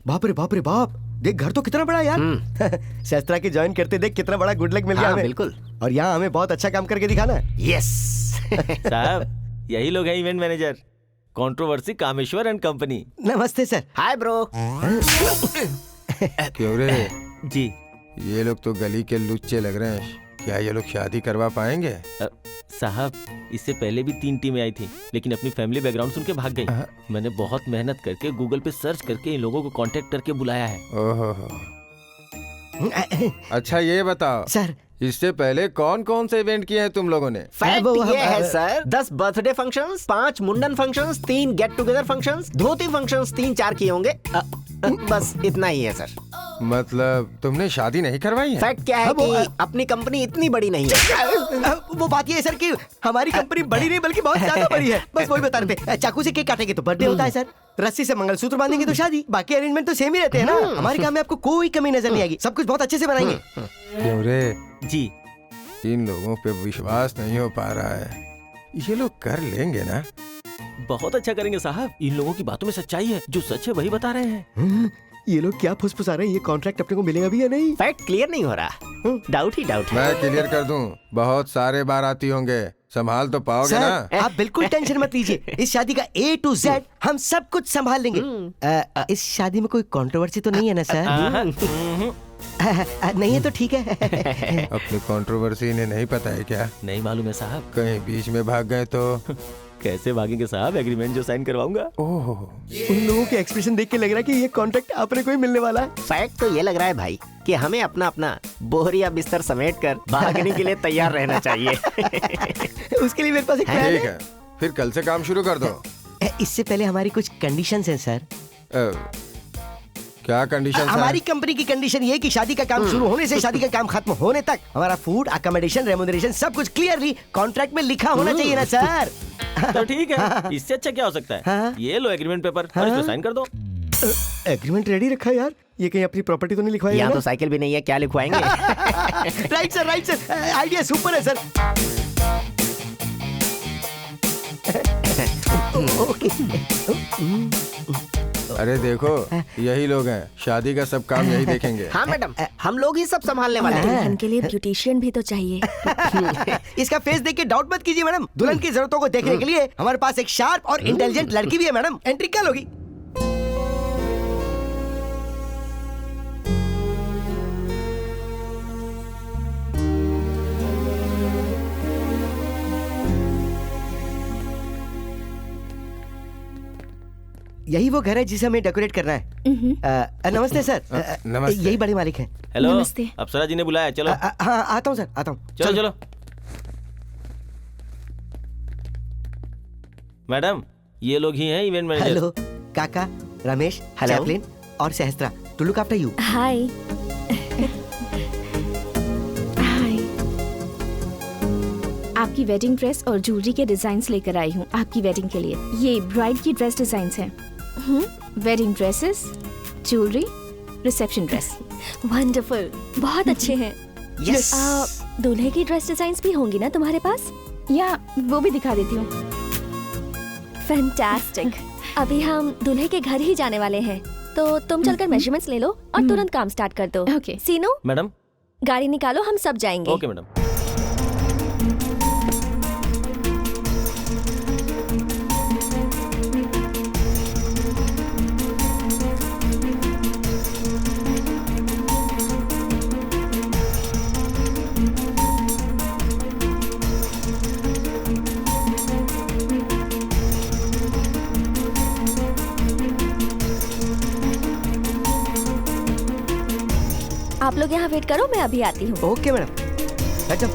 Speaker 1: बाप रे बाप, देख घर तो कितना बड़ा है यार। सहस्त्रा के ज्वाइन करते देख कितना बड़ा गुड लक मिल गया हमें।
Speaker 5: बिल्कुल।
Speaker 1: और यहाँ हमें बहुत अच्छा काम करके दिखाना है।
Speaker 5: यस।
Speaker 7: साहब, यही लोग हैं event manager, controversy Kameshwar and company.
Speaker 1: नमस्ते सर।
Speaker 5: Hi bro.
Speaker 10: क्यों रे
Speaker 7: जी,
Speaker 10: ये लोग तो गली के लुच्चे लग रहे हैं, क्या ये लोग शादी करवा पाएंगे?
Speaker 7: साहब, इससे पहले भी 3 टीमें आई थी लेकिन अपनी फैमिली बैकग्राउंड सुन के भाग गई। मैंने बहुत मेहनत करके गूगल पे सर्च करके इन लोगों को कांटेक्ट करके बुलाया है।
Speaker 10: ओहो। अच्छा ये बताओ
Speaker 1: सर,
Speaker 10: इससे पहले कौन कौन से इवेंट किए हैं तुम लोगों ने?
Speaker 5: फैक्ट ये है सर, 10 बर्थडे फंक्शंस, 5 मुंडन फंक्शंस, 3 गेट टुगेदर फंक्शंस, धोती फंक्शंस 3-4 किए होंगे। बस इतना ही है सर।
Speaker 10: मतलब तुमने शादी नहीं करवाई है?
Speaker 5: फैक्ट क्या है कि अपनी कंपनी इतनी बड़ी नहीं है।
Speaker 1: वो बात ये है सर कि हमारी कंपनी बड़ी नहीं बल्कि बहुत ज्यादा बड़ी है। बस वही बता रहे थे। चाकू से केक काटेंगे तो बर्थडे होता है सर, रस्सी से मंगलसूत्र बांधेंगे तो शादी, बाकी अरेंजमेंट तो सेम ही रहते हैं ना। हमारे काम में आपको कोई कमी नजर नहीं आएगी, सब कुछ बहुत अच्छे से बनाएंगे।
Speaker 10: क्यों रे
Speaker 7: जी,
Speaker 10: इन लोगों पे विश्वास नहीं हो पा रहा है, ये लोग कर लेंगे ना?
Speaker 7: बहुत अच्छा करेंगे साहब, इन लोगों की बातों में सच्चाई है, जो सच है वही बता रहे हैं।
Speaker 1: ये लोग क्या फुसफुसा रहे हैं? ये कॉन्ट्रैक्ट अपने को मिलेगा भी या नहीं?
Speaker 5: फैक्ट क्लियर नहीं हो रहा, डाउट ही डाउट है।
Speaker 10: मैं क्लियर कर दूं, बहुत सारे बाराती होंगे, संभाल तो पाओगे
Speaker 1: सर,
Speaker 10: ना?
Speaker 1: आप बिल्कुल टेंशन मत लीजिए, इस शादी का A to Z हम सब कुछ संभाल लेंगे। इस शादी में कोई कंट्रोवर्सी तो नहीं है ना सर? नहीं है तो ठीक है।
Speaker 10: अपनी कंट्रोवर्सी इन्हें नहीं पता है क्या?
Speaker 7: नहीं मालूम है साहब।
Speaker 10: कहीं बीच में भाग गए तो
Speaker 7: कैसे भागेंगे साहब, एग्रीमेंट जो साइन करवाऊंगा।
Speaker 10: ओह,
Speaker 1: उन लोगों के एक्सप्रेशन देख के लग रहा है कि ये कॉन्ट्रैक्ट अपने को ही मिलने वाला है।
Speaker 5: फैक्ट तो ये लग रहा है भाई कि हमें अपना अपना बोरिया बिस्तर समेट कर भागने के लिए तैयार रहना चाहिए।
Speaker 1: उसके लिए मेरे पास एक प्लान
Speaker 10: ठीक है, फिर कल से काम शुरू कर दो।
Speaker 1: इससे पहले हमारी कुछ कंडीशंस हैं सर।
Speaker 10: क्या कंडीशन?
Speaker 1: हमारी कंपनी की कंडीशन ये है कि शादी का काम शुरू होने से शादी का काम खत्म होने तक हमारा फूड, अकोमोडेशन, रेम्यूनरेशन सब कुछ क्लियरली कॉन्ट्रैक्ट में लिखा होना चाहिए ना सर।
Speaker 7: तो ठीक है, इससे अच्छा क्या हो सकता है?
Speaker 1: हाँ।
Speaker 7: ये लो एग्रीमेंट पेपर और इसमें साइन कर दो।
Speaker 1: एग्रीमेंट रेडी रखा है यार, ये कहीं अपनी प्रॉपर्टी तो नहीं लिखवाएगा?
Speaker 5: यहाँ तो साइकिल भी नहीं है, क्या लिखवाएंगे?
Speaker 1: Right sir, right sir, idea super है सर।
Speaker 10: अरे देखो, यही लोग हैं, शादी का सब काम यही देखेंगे।
Speaker 5: हाँ मैडम, हम लोग ही सब संभालने वाले हैं।
Speaker 3: दुल्हन के लिए ब्यूटिशियन भी तो चाहिए।
Speaker 1: इसका फेस देख के डाउट मत कीजिए मैडम, दुल्हन की जरूरतों को देखने के लिए हमारे पास एक शार्प और इंटेलिजेंट लड़की भी है मैडम। एंट्री कल होगी। यही वो घर है जिसे हमें डेकोरेट करना है। नमस्ते सर।
Speaker 10: नमस्ते।
Speaker 1: यही बड़े मालिक हैं।
Speaker 7: हेलो,
Speaker 2: नमस्ते।
Speaker 7: अप्सरा जी ने बुलाया, चलो।
Speaker 1: हाँ आता हूँ सर, आता हूँ।
Speaker 7: चलो चलो। मैडम, ये लोग ही हैं इवेंट मैनेजर।
Speaker 1: हेलो काका, रमेश, चैपलिन और Sahastra. To look after you.
Speaker 3: Hi.
Speaker 2: Hi. आपकी वेडिंग ड्रेस और ज्वेलरी के डिजाइन्स लेकर आई हूँ आपकी वेडिंग के लिए। ये ब्राइड की ड्रेस डिजाइन्स हैं। Wedding dresses, jewellery, reception dress.
Speaker 3: Wonderful, बहुत अच्छे हैं।
Speaker 1: यस।
Speaker 3: दूल्हे की ड्रेस डिजाइन्स भी होंगी ना तुम्हारे पास?
Speaker 2: या वो भी दिखा देती हूँ।
Speaker 3: फैंटास्टिक। अभी हम दूल्हे के घर ही जाने वाले हैं, तो तुम चलकर मेजरमेंट्स ले लो और तुरंत काम स्टार्ट कर दो।
Speaker 2: ओके।
Speaker 3: सीनू,
Speaker 7: मैडम।
Speaker 3: गाड़ी निकालो, हम सब जाएंगे।
Speaker 7: Okay madam.
Speaker 3: आप लोग यहाँ वेट करो, मैं अभी आती हूँ।
Speaker 1: ओके मैडम, बैठ जाओ।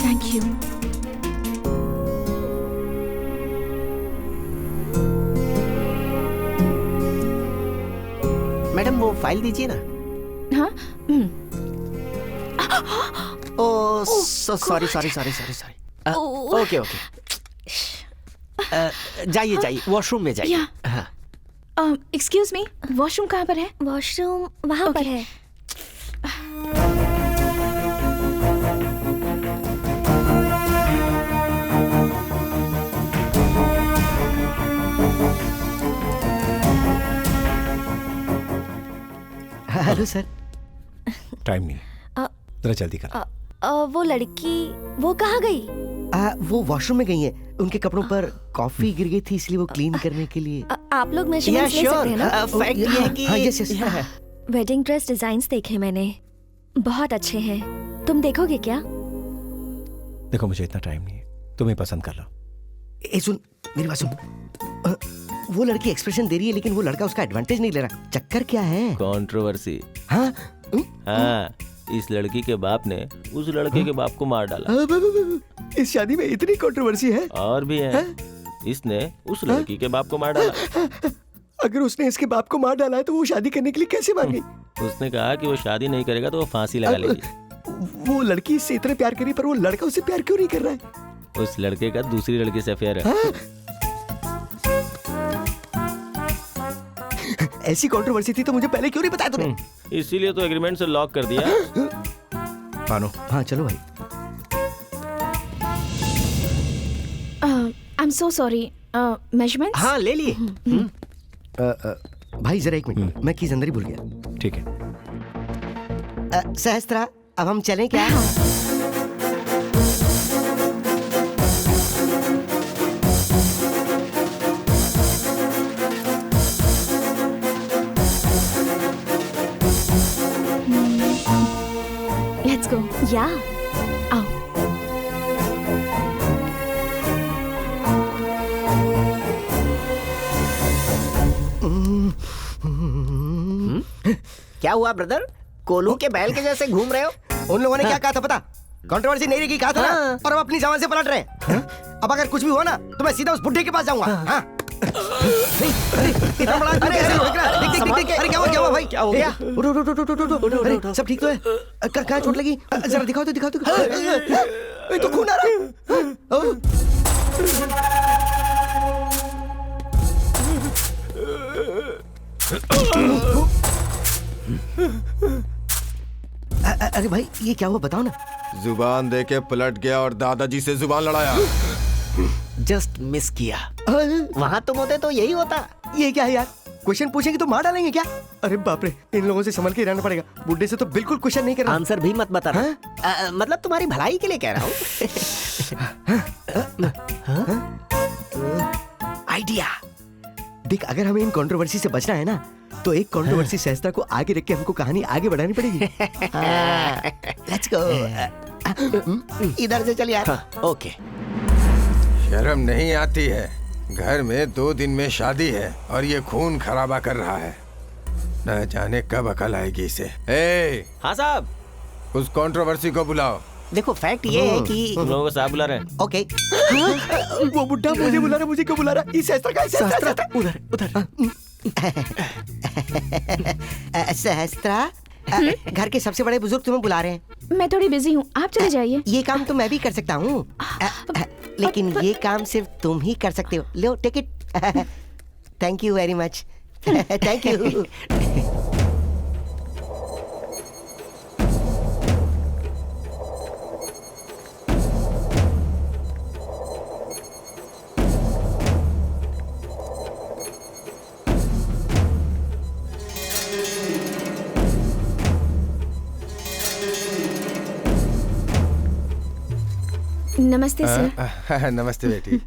Speaker 2: Thank you.
Speaker 5: मैडम वो फाइल दीजिए ना।
Speaker 2: हाँ।
Speaker 5: Oh sorry sorry sorry sorry sorry. Okay okay, जाइए जाइए, वॉशरूम में जाइए। हाँ।
Speaker 2: एक्सक्यूज मी, वॉशरूम कहाँ पर है?
Speaker 3: वॉशरूम वहाँ पर है।
Speaker 1: Hello sir.
Speaker 4: टाइम नहीं, जरा जल्दी कर।
Speaker 3: वो लड़की वो कहाँ गई?
Speaker 1: वो वॉशरूम में गई है। उनके कपड़ों पर कॉफी गिर गई थी, इसलिए वो क्लीन करने के लिए।
Speaker 3: आप लोग मेजरमेंट्स ले सकते हैं ना?
Speaker 5: फैक्ट ये है कि
Speaker 1: yes yes.
Speaker 3: Wedding dress designs देखे मैंने, बहुत अच्छे हैं। तुम देखोगे क्या?
Speaker 4: देखो मुझे इतना टाइम नहीं है, तुम्हें पसंद कर लो।
Speaker 1: ए सुन, मेरी बात सुन। वो लड़की एक्सप्रेशन दे रही है लेकिन वो लड़का उसका एडवांटेज नहीं ले रहा। चक्कर क्या है?
Speaker 7: कंट्रोवर्सी।
Speaker 1: हाँ
Speaker 7: हाँ, इस लड़की के बाप ने उस लड़के के बाप को मार डाला।
Speaker 1: इस शादी में इतनी कंट्रोवर्सी है?
Speaker 7: और भी है। इसने उस लड़की के बाप को मार डाला।
Speaker 1: अगर उसने इसके बाप को मार डाला है तो वो शादी करने के लिए कैसे मान गई?
Speaker 7: उसने कहा कि वो शादी नहीं करेगा तो वो फांसी लगा लेगी।
Speaker 1: वो लड़की इससे इतना प्यार करी पर वो लड़का उससे प्यार क्यों नहीं कर रहा है?
Speaker 7: उस लड़के का दूसरी लड़की से अफेयर है।
Speaker 1: ऐसी कंट्रोवर्सी थी तो मुझे पहले क्यों नहीं बताया तूने?
Speaker 7: इसीलिए तो एग्रीमेंट से लॉक कर दिया।
Speaker 4: मानो।
Speaker 1: हाँ चलो भाई।
Speaker 2: I am so sorry. Measurements?
Speaker 5: हाँ ले लिए।
Speaker 1: भाई जरा एक मिनट, मैं कीज अंदर ही भूल गया।
Speaker 4: ठीक है।
Speaker 1: सहस्त्रा,
Speaker 5: अब हम चलें क्या?
Speaker 2: Let's go.
Speaker 3: या
Speaker 2: आओ।
Speaker 5: क्या हुआ ब्रदर? कोलू के बैल के जैसे घूम रहे हो?
Speaker 1: उन लोगों ने क्या कहा था पता? कंट्रोवर्सी नहीं रहेगी कहा था ना, और अब अपनी जबान से पलट रहे हैं। अब अगर कुछ भी हुआ ना तो मैं सीधा उस बुढ़े के पास जाऊंगा। हाँ। इतना बड़ा आदमी कैसे लग रहा है? देख देख देख, अरे क्या हुआ भाई? क्या हो गया? उठो, अरे सब ठीक तो है? कहाँ चोट लगी? जरा दिखाओ तो। ये तो खून आ रहा है। अरे भाई ये क्या हुआ बताओ ना।
Speaker 10: जुबान दे के पलट गया और दादाजी से जुबान लड़ाया।
Speaker 5: जस्ट मिस किया। वहाँ तुम होते तो यही होता।
Speaker 1: ये क्या है यार? क्वेश्चन पूछेंगे तो मार डालेंगे क्या? अरे बाप रे, इन लोगों से संभल के रहना पड़ेगा। बुड्ढे से तो बिल्कुल क्वेश्चन नहीं कर रहा।
Speaker 5: आंसर भी मत बता। मतलब तुम्हारी भलाई के लिए कह रहा हूँ।
Speaker 1: आइडिया देख, अगर हमें इन कंट्रोवर्सी से बचना है ना तो एक कंट्रोवर्सी सहस्त्रा को आगे रख के हमको कहानी आगे बढ़ानी पड़ेगी।
Speaker 5: Let's go. इधर से चल यार।
Speaker 1: ओके।
Speaker 10: शर्म नहीं आती है? घर में 2 दिन में शादी है और ये खून खराबा कर रहा है। न जाने कब अकल आएगी इसे। ए,
Speaker 7: हाँ साहब।
Speaker 10: उस कंट्रोवर्सी को बुलाओ।
Speaker 5: देखो फैक्ट ये है कि
Speaker 7: तुम लोगों को साहब बुला रहे हैं।
Speaker 5: ओके।
Speaker 1: वो बुड्ढा मुझे बुला रहा, मुझे क्यों बुला रहा? इस सहस्त्रा का सहस्त्रा उधर।
Speaker 5: सहस्त्रा, घर के सबसे बड़े बुजुर्ग तुम्हें बुला रहे हैं।
Speaker 2: मैं थोड़ी बिजी हूँ, आप चले जाइए।
Speaker 5: ये काम तो मैं भी कर सकता हूँ, लेकिन ये काम सिर्फ तुम ही कर सकते हो। लो take it. Thank you very much. Thank you.
Speaker 2: नमस्ते सर।
Speaker 10: नमस्ते बेटी।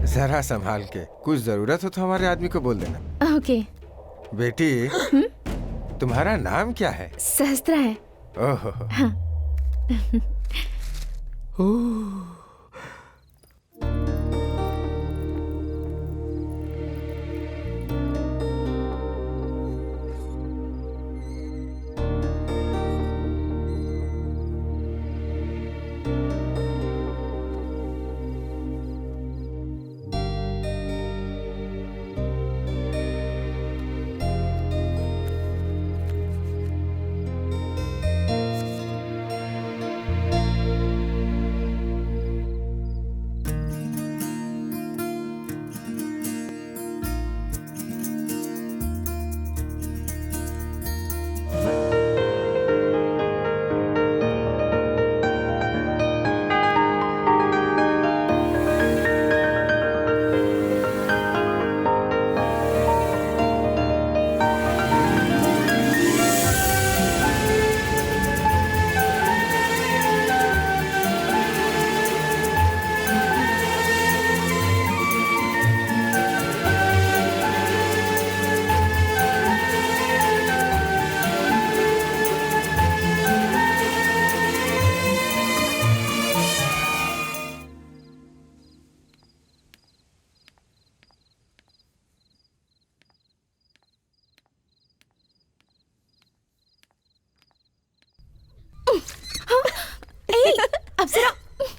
Speaker 10: जरा संभाल के, कुछ जरूरत हो तो हमारे आदमी को बोल देना।
Speaker 2: ओके।
Speaker 10: बेटी, तुम्हारा नाम क्या है?
Speaker 2: सहस्त्रा है।
Speaker 10: ओहो।
Speaker 2: हाँ।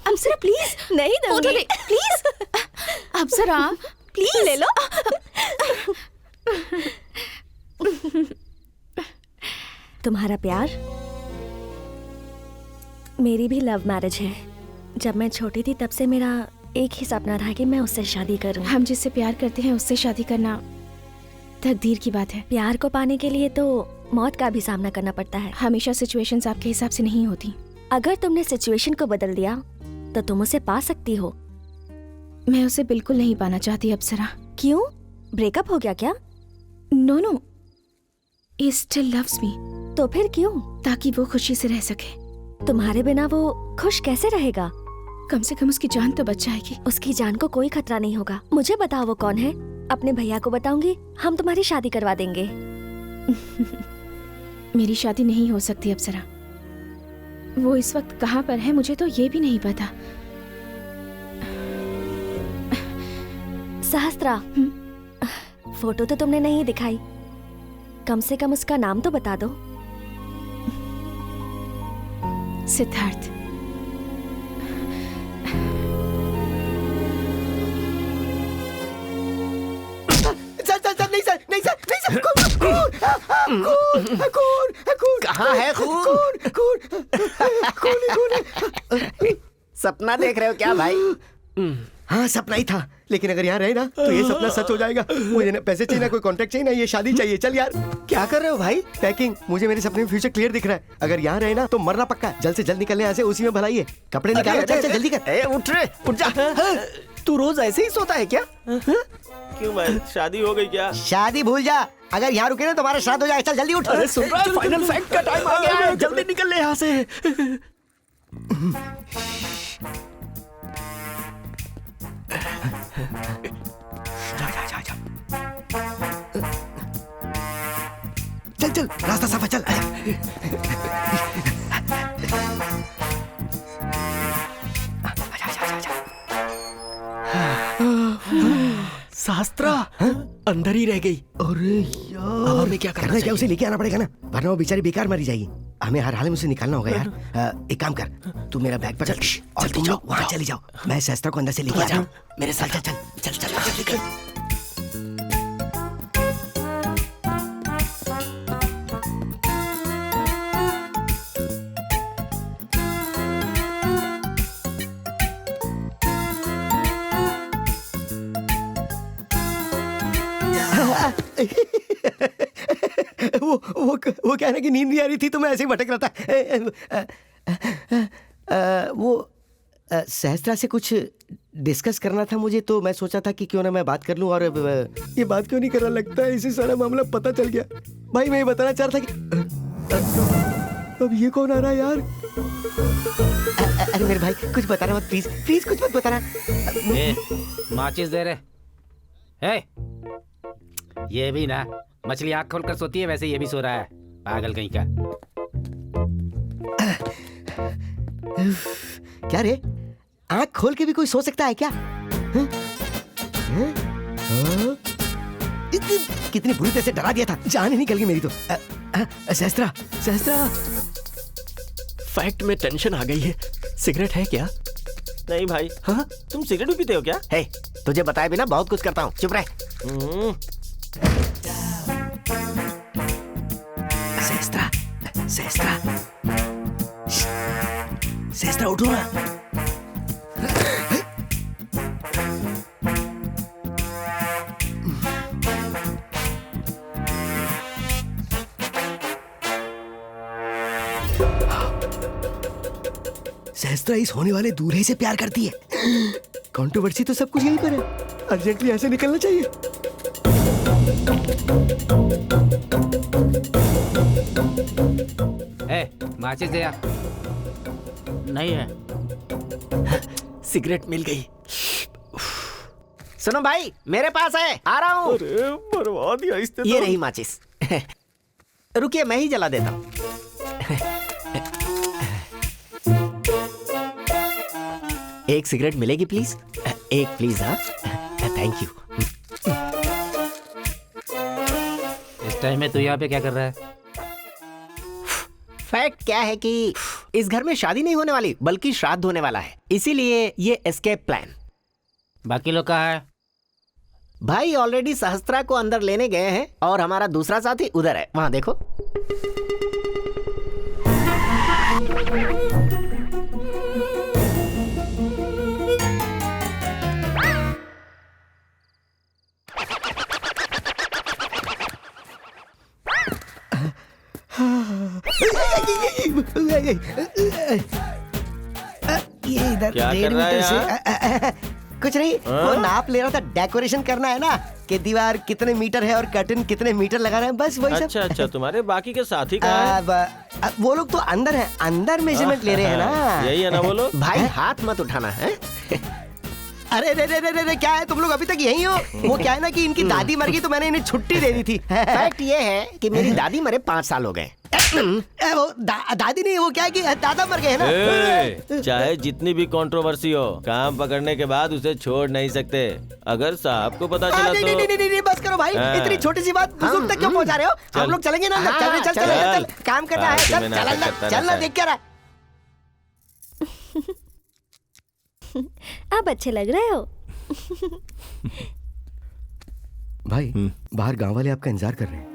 Speaker 2: अप्सरा प्लीज।
Speaker 3: नहीं दूंगी।
Speaker 2: प्लीज अप्सरा प्लीज
Speaker 3: ले लो। तुम्हारा प्यार मेरी भी लव मैरिज है। जब मैं छोटी थी तब से मेरा एक ही सपना था कि मैं उससे शादी करूं।
Speaker 2: हम जिससे प्यार करते हैं उससे शादी करना तकदीर की बात है।
Speaker 3: प्यार को पाने के लिए तो मौत का भी सामना करना पड़ता है।
Speaker 2: हमेशा सिचुएशंस आपके हिसाब से नहीं होती।
Speaker 3: अगर तुमने सिचुएशन को बदल दिया तो तुम उसे पा सकती हो।
Speaker 2: मैं उसे बिल्कुल नहीं पाना चाहती अप्सरा।
Speaker 3: क्यों? ब्रेकअप हो गया क्या?
Speaker 2: No no, he still loves me।
Speaker 3: तो फिर क्यों?
Speaker 2: ताकि वो खुशी से रह सके।
Speaker 3: तुम्हारे बिना वो खुश कैसे रहेगा?
Speaker 2: कम से कम उसकी जान तो बच जाएगी।
Speaker 3: उसकी जान को कोई खतरा नहीं होगा। मुझे बताओ वो कौन है? अपने भैया को बताऊंगी, हम तुम्हारी शादी करवा देंगे।
Speaker 2: मेरी शादी नहीं हो सकती अप्सरा। वो इस वक्त कहाँ पर है मुझे तो ये भी नहीं पता।
Speaker 3: सहस्त्रा, फोटो तो तुमने नहीं दिखाई, कम से कम उसका नाम तो बता दो।
Speaker 2: सिद्धार्थ।
Speaker 5: कहाँ है खून? सपना देख रहे हो क्या भाई?
Speaker 1: हाँ सपना ही था, लेकिन अगर यहाँ रहे ना तो ये सपना सच हो जाएगा। मुझे ना पैसे चाहिए, ना कोई कॉन्ट्रैक्ट चाहिए, ना ये शादी चाहिए। चल यार।
Speaker 5: क्या कर रहे हो भाई?
Speaker 1: पैकिंग। मुझे मेरे सपने में फ्यूचर क्लियर दिख रहा है। अगर यहाँ रहे ना तो मरना पक्का। जल्द से जल्द निकलने यहाँ से, उसी में भलाई है। कपड़े निकालो, चल चल जल्दी कर।
Speaker 5: उठ रे, उठ जा। तू रोज ऐसे ही सोता है क्या?
Speaker 7: क्यों भाई, शादी हो गई क्या?
Speaker 1: शादी भूल जा, अगर यहाँ रुके ना तो हमारा श्राद्ध हो जाएगा। चल जल्दी उठ।
Speaker 5: अरे सुन रहा है, फाइनल फैक्ट का टाइम आ गया है, जल्दी निकल ले यहाँ से।
Speaker 1: चल चल, रास्ता साफ है, चल।
Speaker 5: शास्त्रा अंदर ही रह गई।
Speaker 1: अरे यार,
Speaker 5: हमें क्या करना
Speaker 1: क्या? उसे लेके आना पड़ेगा ना, वरना वो बेचारी बेकार मरी जाएगी। हमें हर हाल में उसे निकालना होगा यार। एक काम कर, तू मेरा बैग पकड़ और तुम लोग वहाँ चले जाओ। मैं सहस्त्रा को अंदर से लेके आ जाऊँ। मेरे साथ चल चल चल चल जल्दी कर। वो क्या है ना कि नींद नहीं आ रही थी तो मैं ऐसे ही भटक रहा था। वो सहस्त्रा से कुछ डिस्कस करना था मुझे, तो मैं सोचा था कि क्यों ना मैं बात कर लूं। और ये बात क्यों नहीं कर रहा, लगता है इसी सारा मामला पता चल गया। भाई मैं ये बताना चाह रहा था कि अब ये कौन आ रहा है यार? अरे मेरे भाई कुछ बताना मत, प्लीज प्लीज कुछ मत बताना।
Speaker 12: माचिस दे रहे। ए, ये भी ना मछली आँख खोलकर सोती है, वैसे ये भी सो रहा है, पागल कहीं का।
Speaker 1: क्या रे, आँख खोल के भी कोई सो सकता है क्या? कितनी बुरी तरह से डरा दिया था, जान ही निकल गई मेरी तो। सहस्त्रा, सहस्त्रा।
Speaker 5: फैक्ट में टेंशन आ गई है। सिगरेट है क्या?
Speaker 7: नहीं भाई।
Speaker 5: हाँ,
Speaker 7: तुम सिगरेट भी पीते हो क्या?
Speaker 5: है, तुझे बताए बिना बहुत कुछ करता हूँ, चुप रह।
Speaker 1: सहस्त्रा, सहस्त्रा, सहस्त्रा उठो ना। सहस्त्रा इस होने वाले दूल्हे से प्यार करती है। कंट्रोवर्सी तो सब कुछ यहीं पर है, अर्जेंटली ऐसे निकलना चाहिए।
Speaker 12: माचिस दे यार।
Speaker 5: नहीं है। सिगरेट मिल गई। सुनो भाई, मेरे पास है, आ रहा हूँ।
Speaker 7: अरे बर्बाद ही आहिस्ते
Speaker 5: ये रही माचिस। रुकिए मैं ही जला देता हूँ। एक सिगरेट मिलेगी प्लीज? एक प्लीज। हाँ थैंक यू।
Speaker 12: इस टाइम में तू यहाँ पे क्या कर रहा है?
Speaker 5: फैक्ट क्या है कि इस घर में शादी नहीं होने वाली बल्कि श्राद्ध होने वाला है, इसीलिए ये एस्केप प्लान।
Speaker 12: बाकी लोग कहाँ है?
Speaker 5: भाई ऑलरेडी सहस्त्रा को अंदर लेने गए हैं और हमारा दूसरा साथी उधर है, वहां देखो।
Speaker 1: ये इधर
Speaker 7: क्या कर रहा है यार?
Speaker 5: कुछ नहीं, वो नाप ले रहा था, डेकोरेशन करना है ना कि दीवार कितने मीटर है और कर्टन कितने मीटर लगाना है, बस वही सब।
Speaker 7: अच्छा अच्छा, तुम्हारे बाकी के साथी कहाँ हैं?
Speaker 5: वो लोग तो अंदर हैं, अंदर मेजरमेंट ले रहे हैं ना।
Speaker 7: यही है ना वो लोग?
Speaker 5: भाई हाथ मत उठाना है। अरे रे रे रे रे क्या है, तुम लोग अभी तक यहीं हो? वो क्या है ना कि इनकी दादी मर गई तो मैंने इन्हें छुट्टी दे दी थी। फैक्ट ये है कि मेरी दादी मरे 5 साल हो गए। वो दादी नहीं, वो क्या है कि दादा मर गए हैं ना।
Speaker 7: चाहे जितनी भी कंट्रोवर्सी हो, काम पकड़ने के बाद उसे छोड़ नहीं सकते। अगर साहब को पता चला
Speaker 5: नहीं,
Speaker 7: तो
Speaker 5: नहीं, नहीं, नहीं, बस करो भाई, इतनी छोटी सी बात बुजुर्ग तक क्यों पहुंचा रहे हो? हम लोग चलेंगे ना, चल काम करना है, चल देख क्या रहा।
Speaker 3: आप अच्छे लग रहे हो।
Speaker 1: भाई बाहर गांव वाले आपका इंतजार कर रहे हैं।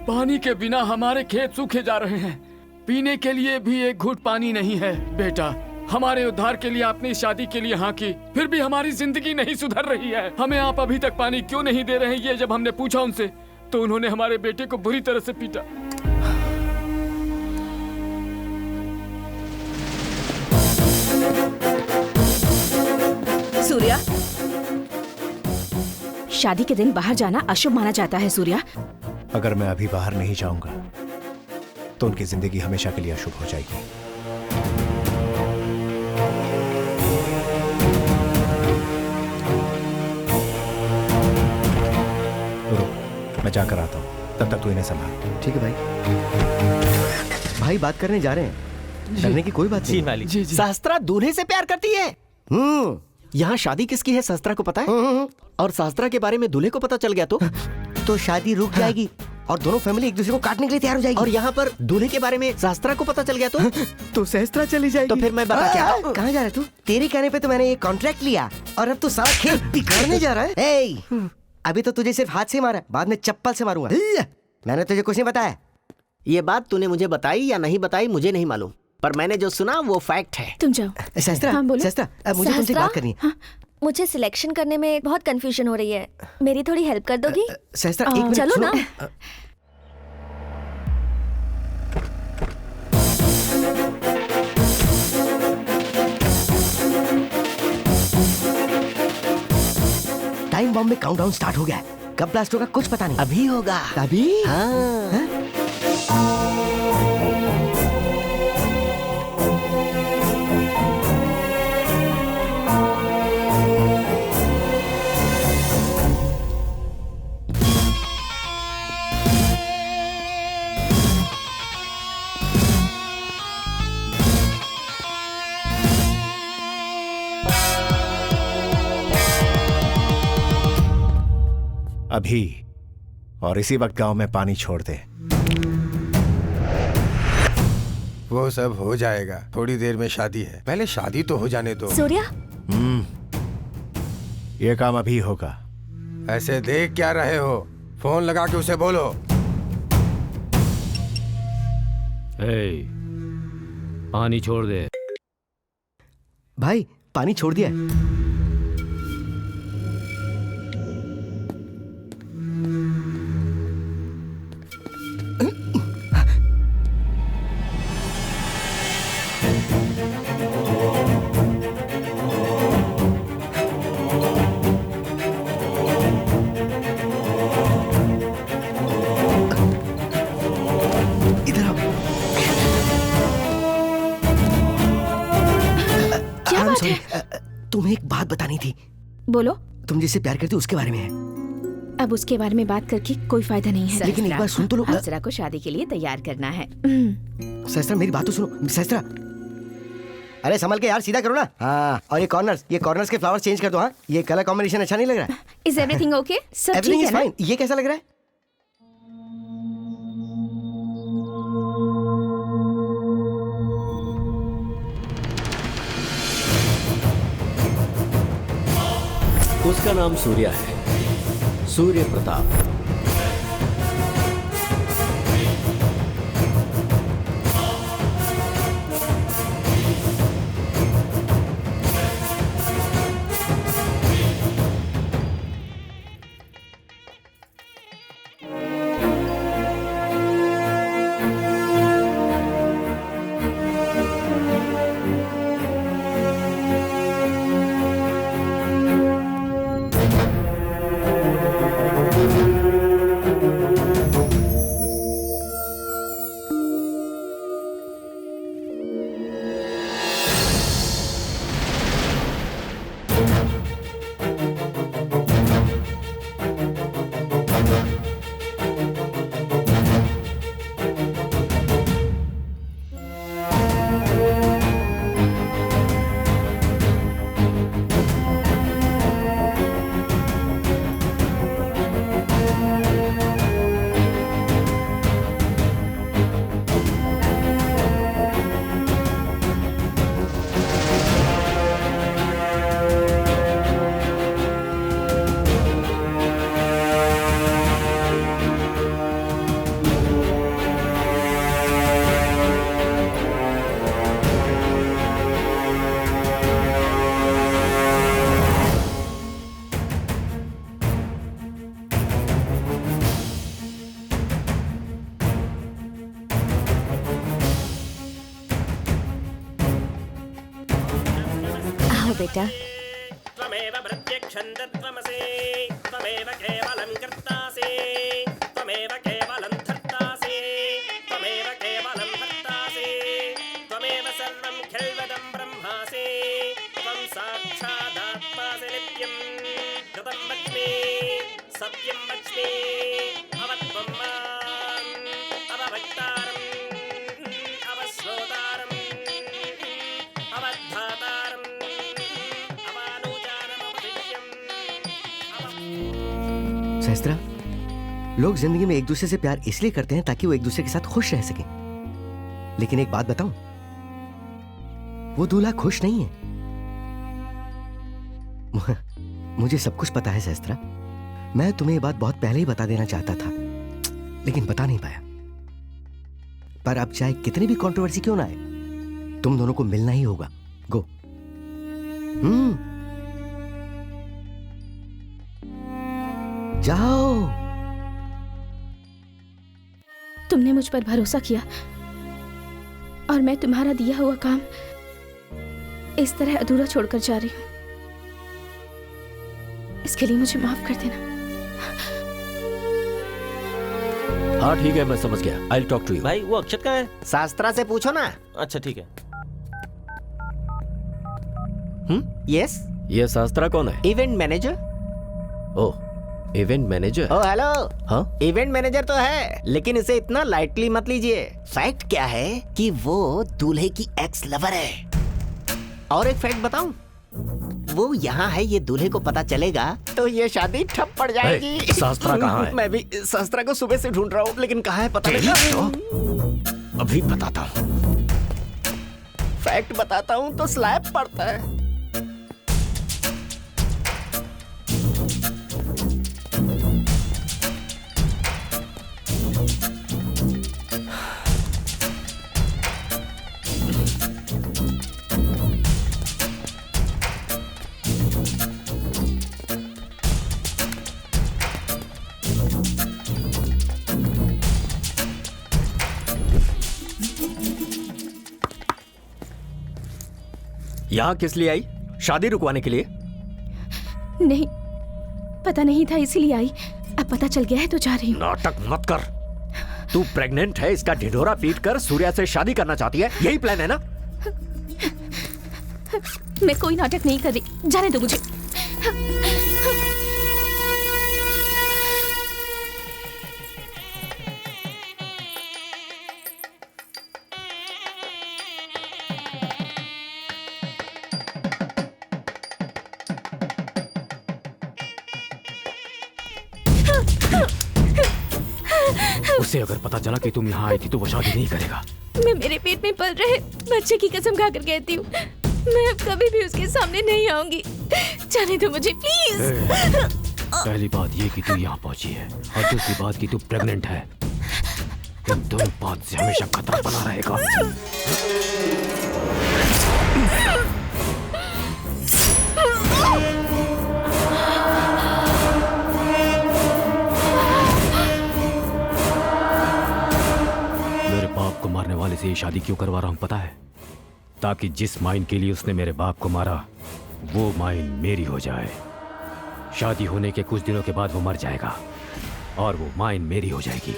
Speaker 9: पानी के बिना हमारे खेत सूखे जा रहे हैं, पीने के लिए भी एक घूंट पानी नहीं है। बेटा, हमारे उद्धार के लिए आपने इस शादी के लिए हाँ की, फिर भी हमारी जिंदगी नहीं सुधर रही है। हमें आप अभी तक पानी क्यों नहीं दे रहे हैं? ये जब हमने पूछा उनसे तो उन्होंने हमारे बेटे को बुरी तरह से पीटा।
Speaker 2: सूर्या, शादी के दिन बाहर जाना अशुभ माना जाता है। सूर्या,
Speaker 4: अगर मैं अभी बाहर नहीं जाऊंगा तो उनकी जिंदगी हमेशा के लिए अशुभ हो जाएगी। रुक, मैं जाकर आता हूं, तब तक तू इन्हें संभाल।
Speaker 1: ठीक है भाई। भाई बात करने जा रहे हैं, डरने की कोई बात नहीं।
Speaker 5: शास्त्रा दूल्हे से प्यार करती है। यहाँ शादी किसकी है शास्त्रा को पता है? और शास्त्रा के बारे में दूल्हे को पता चल गया तो शादी रुक जाएगी और दोनों फैमिली एक दूसरे को काटने के लिए तैयार हो जाएगी। और यहाँ पर दूल्हे के बारे में शास्त्रा को पता चल गया तो सहस्त्रा चली जाएगी। तो फिर मैं बता क्या, कहाँ जा रहा है तू? तेरे कहने पे तो मैंने ये कॉन्ट्रैक्ट लिया और अब तू सारा खेत बिगाड़ने जा रहा है। अभी तो तुझे सिर्फ हाथ से मारा, बाद में चप्पल से मारूंगा। मैंने तुझे कुछ नहीं बताया। ये बात तूने मुझे बताई या नहीं बताई मुझे नहीं मालूम, पर मैंने जो सुना वो फैक्ट है।
Speaker 2: तुम जाओ।
Speaker 5: सहस्त्रा,
Speaker 2: हाँ, बोलो।
Speaker 5: सहस्त्रा, मुझे तुमसे बात करनी है।
Speaker 3: मुझे सिलेक्शन करने में बहुत कंफ्यूजन हो रही है, मेरी थोड़ी हेल्प कर दोगी?
Speaker 5: सहस्त्रा, एक मिनट
Speaker 3: चलो ना।
Speaker 5: टाइम बॉम्ब में काउंटडाउन स्टार्ट हो गया है। कब ब्लास्ट होगा कुछ पता नहीं। अभी होगा। अभी? हाँ।
Speaker 4: अभी और इसी वक्त गांव में पानी छोड़ दे।
Speaker 10: वो सब हो जाएगा, थोड़ी देर में शादी है, पहले शादी तो हो जाने दो।
Speaker 3: सूर्या,
Speaker 4: ये काम अभी होगा।
Speaker 10: ऐसे देख क्या रहे हो? फोन लगा के उसे बोलो।
Speaker 8: पानी छोड़ दे।
Speaker 1: भाई पानी छोड़ दिया है। तुम्हें एक बात बतानी थी।
Speaker 2: बोलो।
Speaker 1: तुम जिससे प्यार करती हो उसके बारे में है।
Speaker 2: अब उसके बारे में बात करके कोई फायदा नहीं है।
Speaker 1: लेकिन एक बार सुन तो लो।
Speaker 2: सहस्त्रा को शादी के लिए तैयार करना है।
Speaker 1: सहस्त्रा मेरी बात तो सुनो। सहस्त्रा,
Speaker 5: अरे संभल के यार, सीधा करो ना। हाँ, और ये कॉर्नर्स के फ्लावर्स चेंज कर दो। हाँ, ये कलर कॉम्बिनेशन अच्छा नहीं लग रहा है।
Speaker 2: Is everything okay? सब ठीक
Speaker 5: एवरीथिंग
Speaker 2: है
Speaker 5: इज
Speaker 2: ना?
Speaker 5: फाइन। ये कैसा लग रहा है?
Speaker 6: उसका नाम सूर्या है, सूर्य प्रताप।
Speaker 3: आओ बेटा।
Speaker 11: त्वमेव प्रत्यक्षं तत्त्वमसि त्वमेव केवलं कर्तासि त्वमेव केवलं धर्तासि त्वमेव केवलं हर्तासि त्वमेव सर्वं खिल्वदं ब्रह्मासि त्वं साक्षादात्मासि नित्यं कृतं वच्मि सत्यं वच्मि अवत्वं माम् अवभक्तारम् अवश्रोतारम् अवद्धातारम्
Speaker 1: सहस्त्रा, लोग जिंदगी में एक दूसरे से प्यार इसलिए करते हैं ताकि वो एक दूसरे के साथ खुश रह सकें। लेकिन एक बात बताऊं, वो दूल्हा खुश नहीं है। मुझे सब कुछ पता है सहस्त्रा। मैं तुम्हें ये बात बहुत पहले ही बता देना चाहता था, लेकिन बता नहीं पाया। पर अब चाहे कितनी भी कंट्रोवर्सी क्यों ना आए, तुम दोनों को मिलना ही होगा। गो। जाओ।
Speaker 2: तुमने मुझ पर भरोसा किया और मैं तुम्हारा दिया हुआ काम इस तरह अधूरा छोड़कर जा रही हूं। इसके लिए मुझे माफ कर देना।
Speaker 6: हाँ ठीक है, मैं समझ गया। I will talk to you.
Speaker 5: भाई वो अक्षत कहाँ है? शास्त्रा से पूछो ना।
Speaker 7: अच्छा ठीक है।
Speaker 5: यस।
Speaker 6: ये शास्त्रा कौन है?
Speaker 5: Event manager.
Speaker 6: ओह, इवेंट मैनेजर।
Speaker 5: Oh hello.
Speaker 6: हाँ,
Speaker 5: इवेंट मैनेजर तो है, लेकिन इसे इतना लाइटली मत लीजिए। फैक्ट क्या है कि वो दूल्हे की एक्स लवर है। और एक फैक्ट बताऊं, वो यहाँ है, ये दूल्हे को पता चलेगा तो ये शादी ठप पड़ जाएगी।
Speaker 6: शास्त्रा कहाँ है?
Speaker 5: मैं भी शास्त्रा को सुबह से ढूंढ रहा हूँ, लेकिन कहाँ है पता नहीं।
Speaker 6: अभी बताता हूँ।
Speaker 5: फैक्ट बताता हूँ तो स्लैब पड़ता है।
Speaker 6: यहाँ किस लिए आई? शादी रुकवाने के लिए?
Speaker 2: नहीं, पता नहीं था इसीलिए आई। अब पता चल गया है तो जा रही हूँ।
Speaker 6: नाटक मत कर। तू प्रेग्नेंट है, इसका ढिढोरा पीट कर सूर्या से शादी करना चाहती है, यही प्लान है ना?
Speaker 2: मैं कोई नाटक नहीं कर रही, जाने दो मुझे।
Speaker 8: उसे अगर पता चला कि तुम यहाँ आई थी तो वो शादी नहीं करेगा।
Speaker 2: मैं मेरे पेट में पल रहे बच्चे की कसम खाकर कहती हूँ, मैं अब कभी भी उसके सामने नहीं आऊंगी। जाने दो मुझे प्लीज।
Speaker 8: पहली बात ये कि तू यहाँ पहुंची है, और दूसरी बात कि तू प्रेग्नेंट है। इन दोनों बात से हमेशा खतरा बना रहेगा। मेरे बाप को मारने वाले से ये शादी क्यों करवा रहा हूँ पता है? ताकि जिस माइन के लिए उसने मेरे बाप को मारा वो माइन मेरी हो जाए। शादी होने के कुछ दिनों के बाद वो मर जाएगा और वो माइन मेरी हो जाएगी।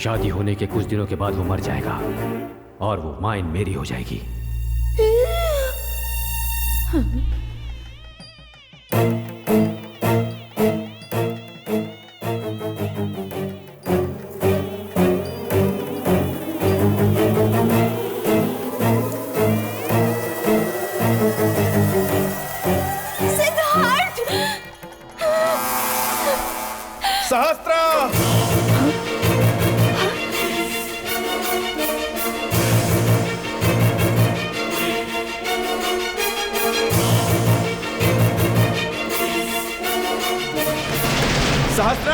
Speaker 8: शादी होने के कुछ दिनों के बाद वो मर जाएगा और वो माइन मेरी हो जाएगी।
Speaker 13: सहस्त्र! सहस्त्र!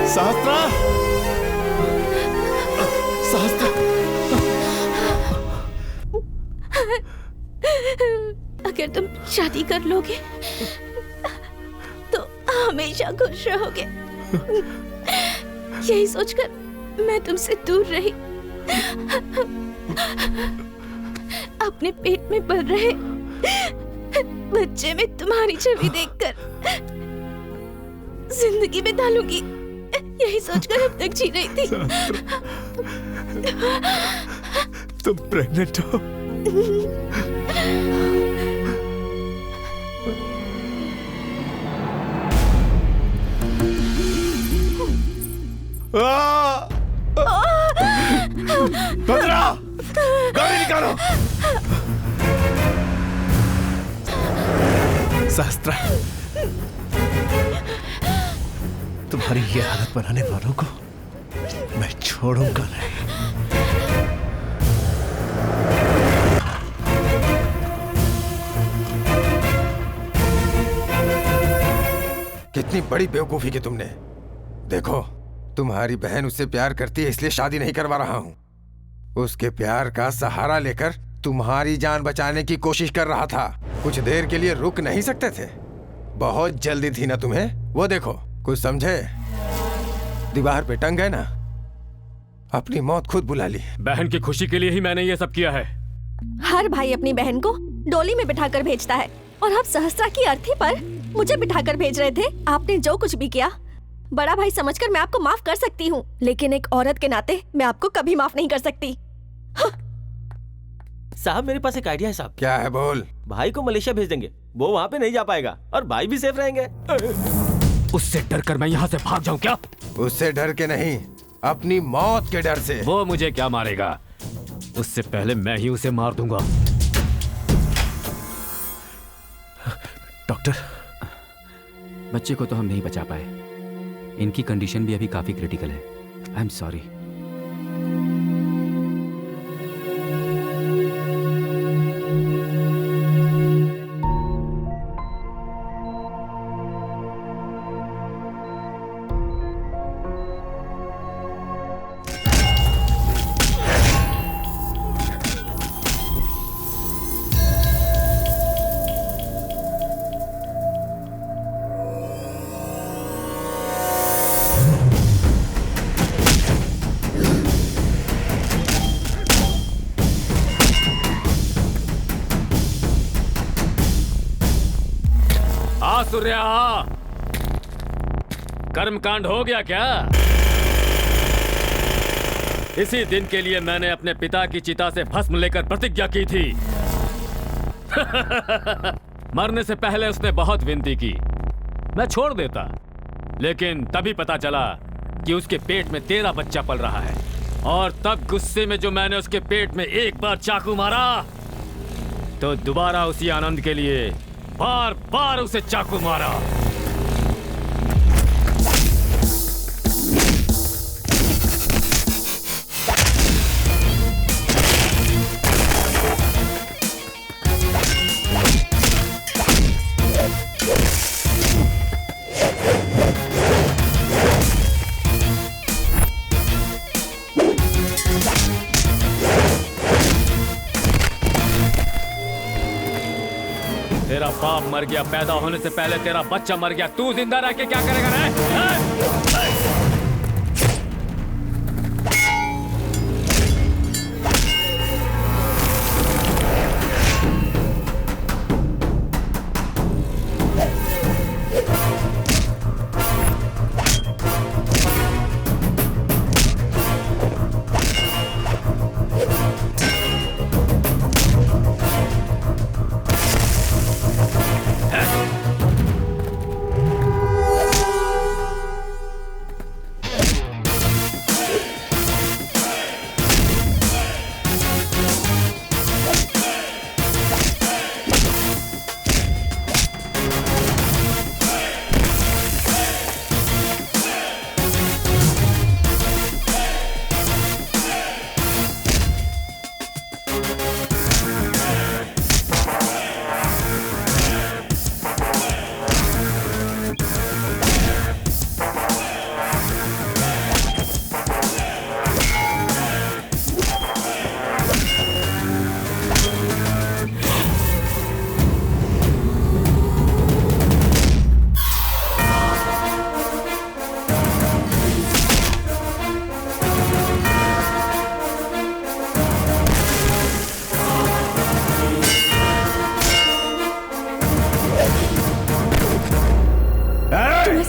Speaker 13: सहस्त्र! सहस्त्र!
Speaker 2: अगर तुम शादी कर लोगे तो हमेशा खुश रहोगे। यही सोचकर मैं तुमसे दूर रही। अपने पेट में पल रहे बच्चे में तुम्हारी छवि देखकर जिंदगी बिता लूंगी, यही सोचकर अब तक जी रही थी।
Speaker 13: तुम प्रेग्नेंट हो? भद्रा, गाड़ी निकालो। सहस्त्र, तुम्हारी ये हालत बनाने वालों को मैं छोड़ूंगा नहीं।
Speaker 10: कितनी बड़ी बेवकूफी की तुमने। देखो, तुम्हारी बहन उससे प्यार करती है इसलिए शादी नहीं करवा रहा हूं। उसके प्यार का सहारा लेकर तुम्हारी जान बचाने की कोशिश कर रहा था। कुछ देर के लिए रुक नहीं सकते थे? बहुत जल्दी थी ना तुम्हें। वो देखो, कुछ समझे? दीवार पे टंग गए ना, अपनी मौत खुद बुला ली।
Speaker 8: बहन की खुशी के लिए ही मैंने ये सब किया है।
Speaker 3: हर भाई अपनी बहन को डोली में बिठाकर भेजता है और आप सहस्त्रा की अर्थी पर मुझे बिठाकर भेज रहे थे। आपने जो कुछ भी किया बड़ा भाई समझकर मैं आपको माफ कर सकती हूँ, लेकिन एक औरत के नाते मैं आपको कभी माफ नहीं कर सकती।
Speaker 7: साहब, मेरे पास एक आइडिया है साहब।
Speaker 10: क्या है? बोल।
Speaker 7: भाई को मलेशिया भेज देंगे, वो वहाँ पे नहीं जा पाएगा और भाई भी सेफ रहेंगे।
Speaker 8: उससे डर कर मैं यहाँ से भाग जाऊँ क्या?
Speaker 10: उससे डर के नहीं, अपनी मौत के डर से।
Speaker 8: वो मुझे क्या मारेगा? उससे पहले मैं ही उसे मार दूंगा।
Speaker 13: डॉक्टर,
Speaker 8: बच्चे को तो हम नहीं बचा पाए। इनकी कंडीशन भी अभी काफी क्रिटिकल है। आई एम सॉरी। सूर्या, कर्मकांड हो गया क्या? इसी दिन के लिए मैंने अपने पिता की चिता से भस्म लेकर प्रतिज्ञा की थी। मरने से पहले उसने बहुत विनती की, मैं छोड़ देता, लेकिन तभी पता चला कि उसके पेट में तेरा बच्चा पल रहा है। और तब गुस्से में जो मैंने उसके पेट में एक बार चाकू मारा, तो दोबारा उसी आनंद के लिए बार बार उसे चाकू मारा। तेरा बाप मर गया, पैदा होने से पहले तेरा बच्चा मर गया, तू जिंदा रह के क्या करेगा रे?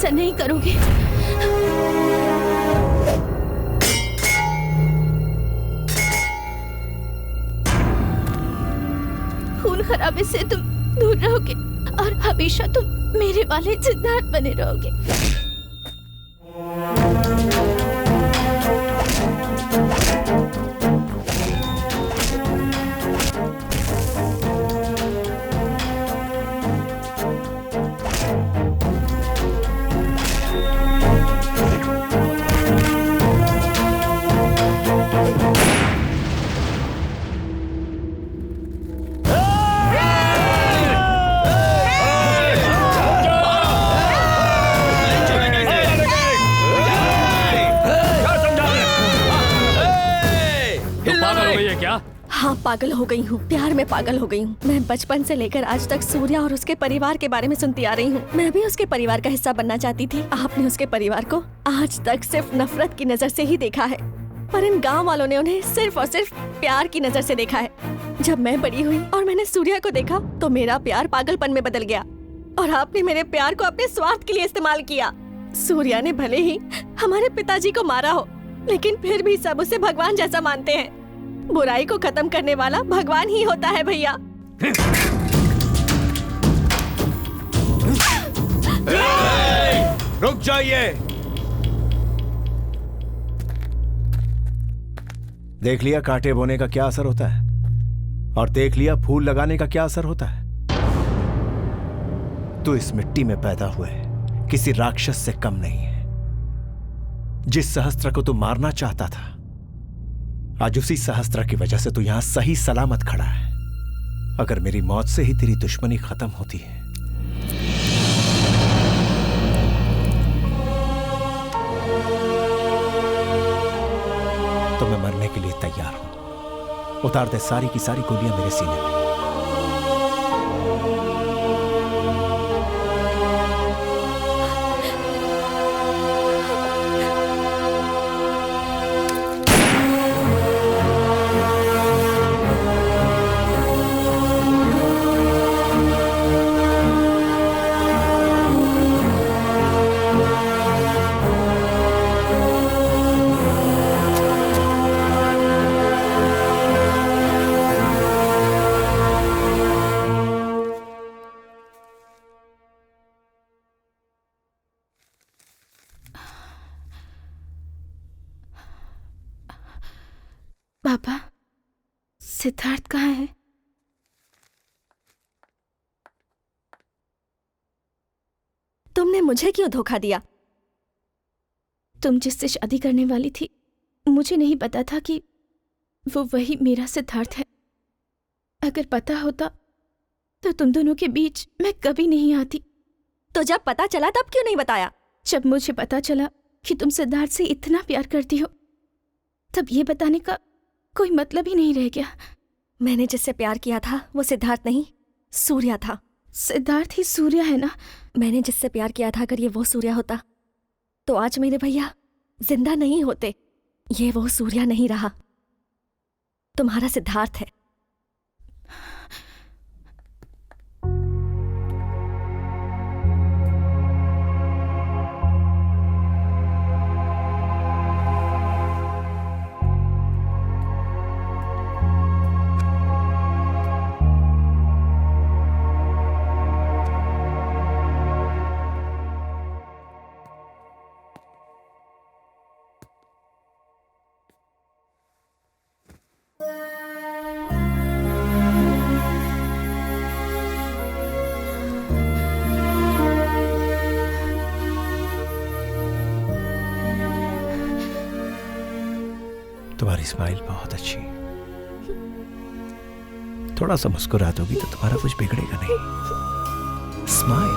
Speaker 2: ऐसा नहीं करोगे। खून खराबे से तुम दूर रहोगे और हमेशा तुम मेरे वाले सिद्धार्थ बने रहोगे।
Speaker 3: हाँ, पागल हो गई हूँ, प्यार में पागल हो गई हूँ। मैं बचपन से लेकर आज तक सूर्या और उसके परिवार के बारे में सुनती आ रही हूँ। मैं भी उसके परिवार का हिस्सा बनना चाहती थी। आपने उसके परिवार को आज तक सिर्फ नफरत की नजर से ही देखा है, पर इन गांव वालों ने उन्हें सिर्फ और सिर्फ प्यार की नजर से देखा है। जब मैं बड़ी हुई और मैंने सूर्या को देखा तो मेरा प्यार पागलपन में बदल गया और आपने मेरे प्यार को अपने स्वार्थ के लिए इस्तेमाल किया। सूर्या ने भले ही हमारे पिताजी को मारा हो, लेकिन फिर भी सब उसे भगवान जैसा मानते हैं। बुराई को खत्म करने वाला भगवान ही होता है भैया।
Speaker 4: रुक जाइए। देख लिया कांटे बोने का क्या असर होता है, और देख लिया फूल लगाने का क्या असर होता है। तू इस मिट्टी में पैदा हुए किसी राक्षस से कम नहीं है। जिस सहस्त्र को तू मारना चाहता था, आज उसी सहस्त्र की वजह से तू यहां सही सलामत खड़ा है। अगर मेरी मौत से ही तेरी दुश्मनी खत्म होती है तो मैं मरने के लिए तैयार हूं। उतार दे सारी की सारी गोलियां मेरे सीने में।
Speaker 2: पापा, सिद्धार्थ कहाँ है?
Speaker 3: तुमने मुझे क्यों धोखा दिया?
Speaker 2: तुम जिससे शादी करने वाली थी, मुझे नहीं पता था कि वो वही मेरा सिद्धार्थ है। अगर पता होता तो तुम दोनों के बीच मैं कभी नहीं आती।
Speaker 3: तो जब पता चला तब क्यों नहीं बताया?
Speaker 2: जब मुझे पता चला कि तुम सिद्धार्थ से इतना प्यार करती हो, तब ये बताने का कोई मतलब ही नहीं रह गया।
Speaker 3: मैंने जिससे प्यार किया था वो सिद्धार्थ नहीं, सूर्या था।
Speaker 2: सिद्धार्थ ही सूर्या है ना?
Speaker 3: मैंने जिससे प्यार किया था, अगर ये वो सूर्या होता तो आज मेरे भैया जिंदा नहीं होते। ये वो सूर्या नहीं रहा, तुम्हारा सिद्धार्थ है।
Speaker 4: तुम्हारी स्माइल बहुत अच्छी है। थोड़ा सा मुस्कुरा दोगी तो तुम्हारा कुछ बिगड़ेगा नहीं। स्माइल।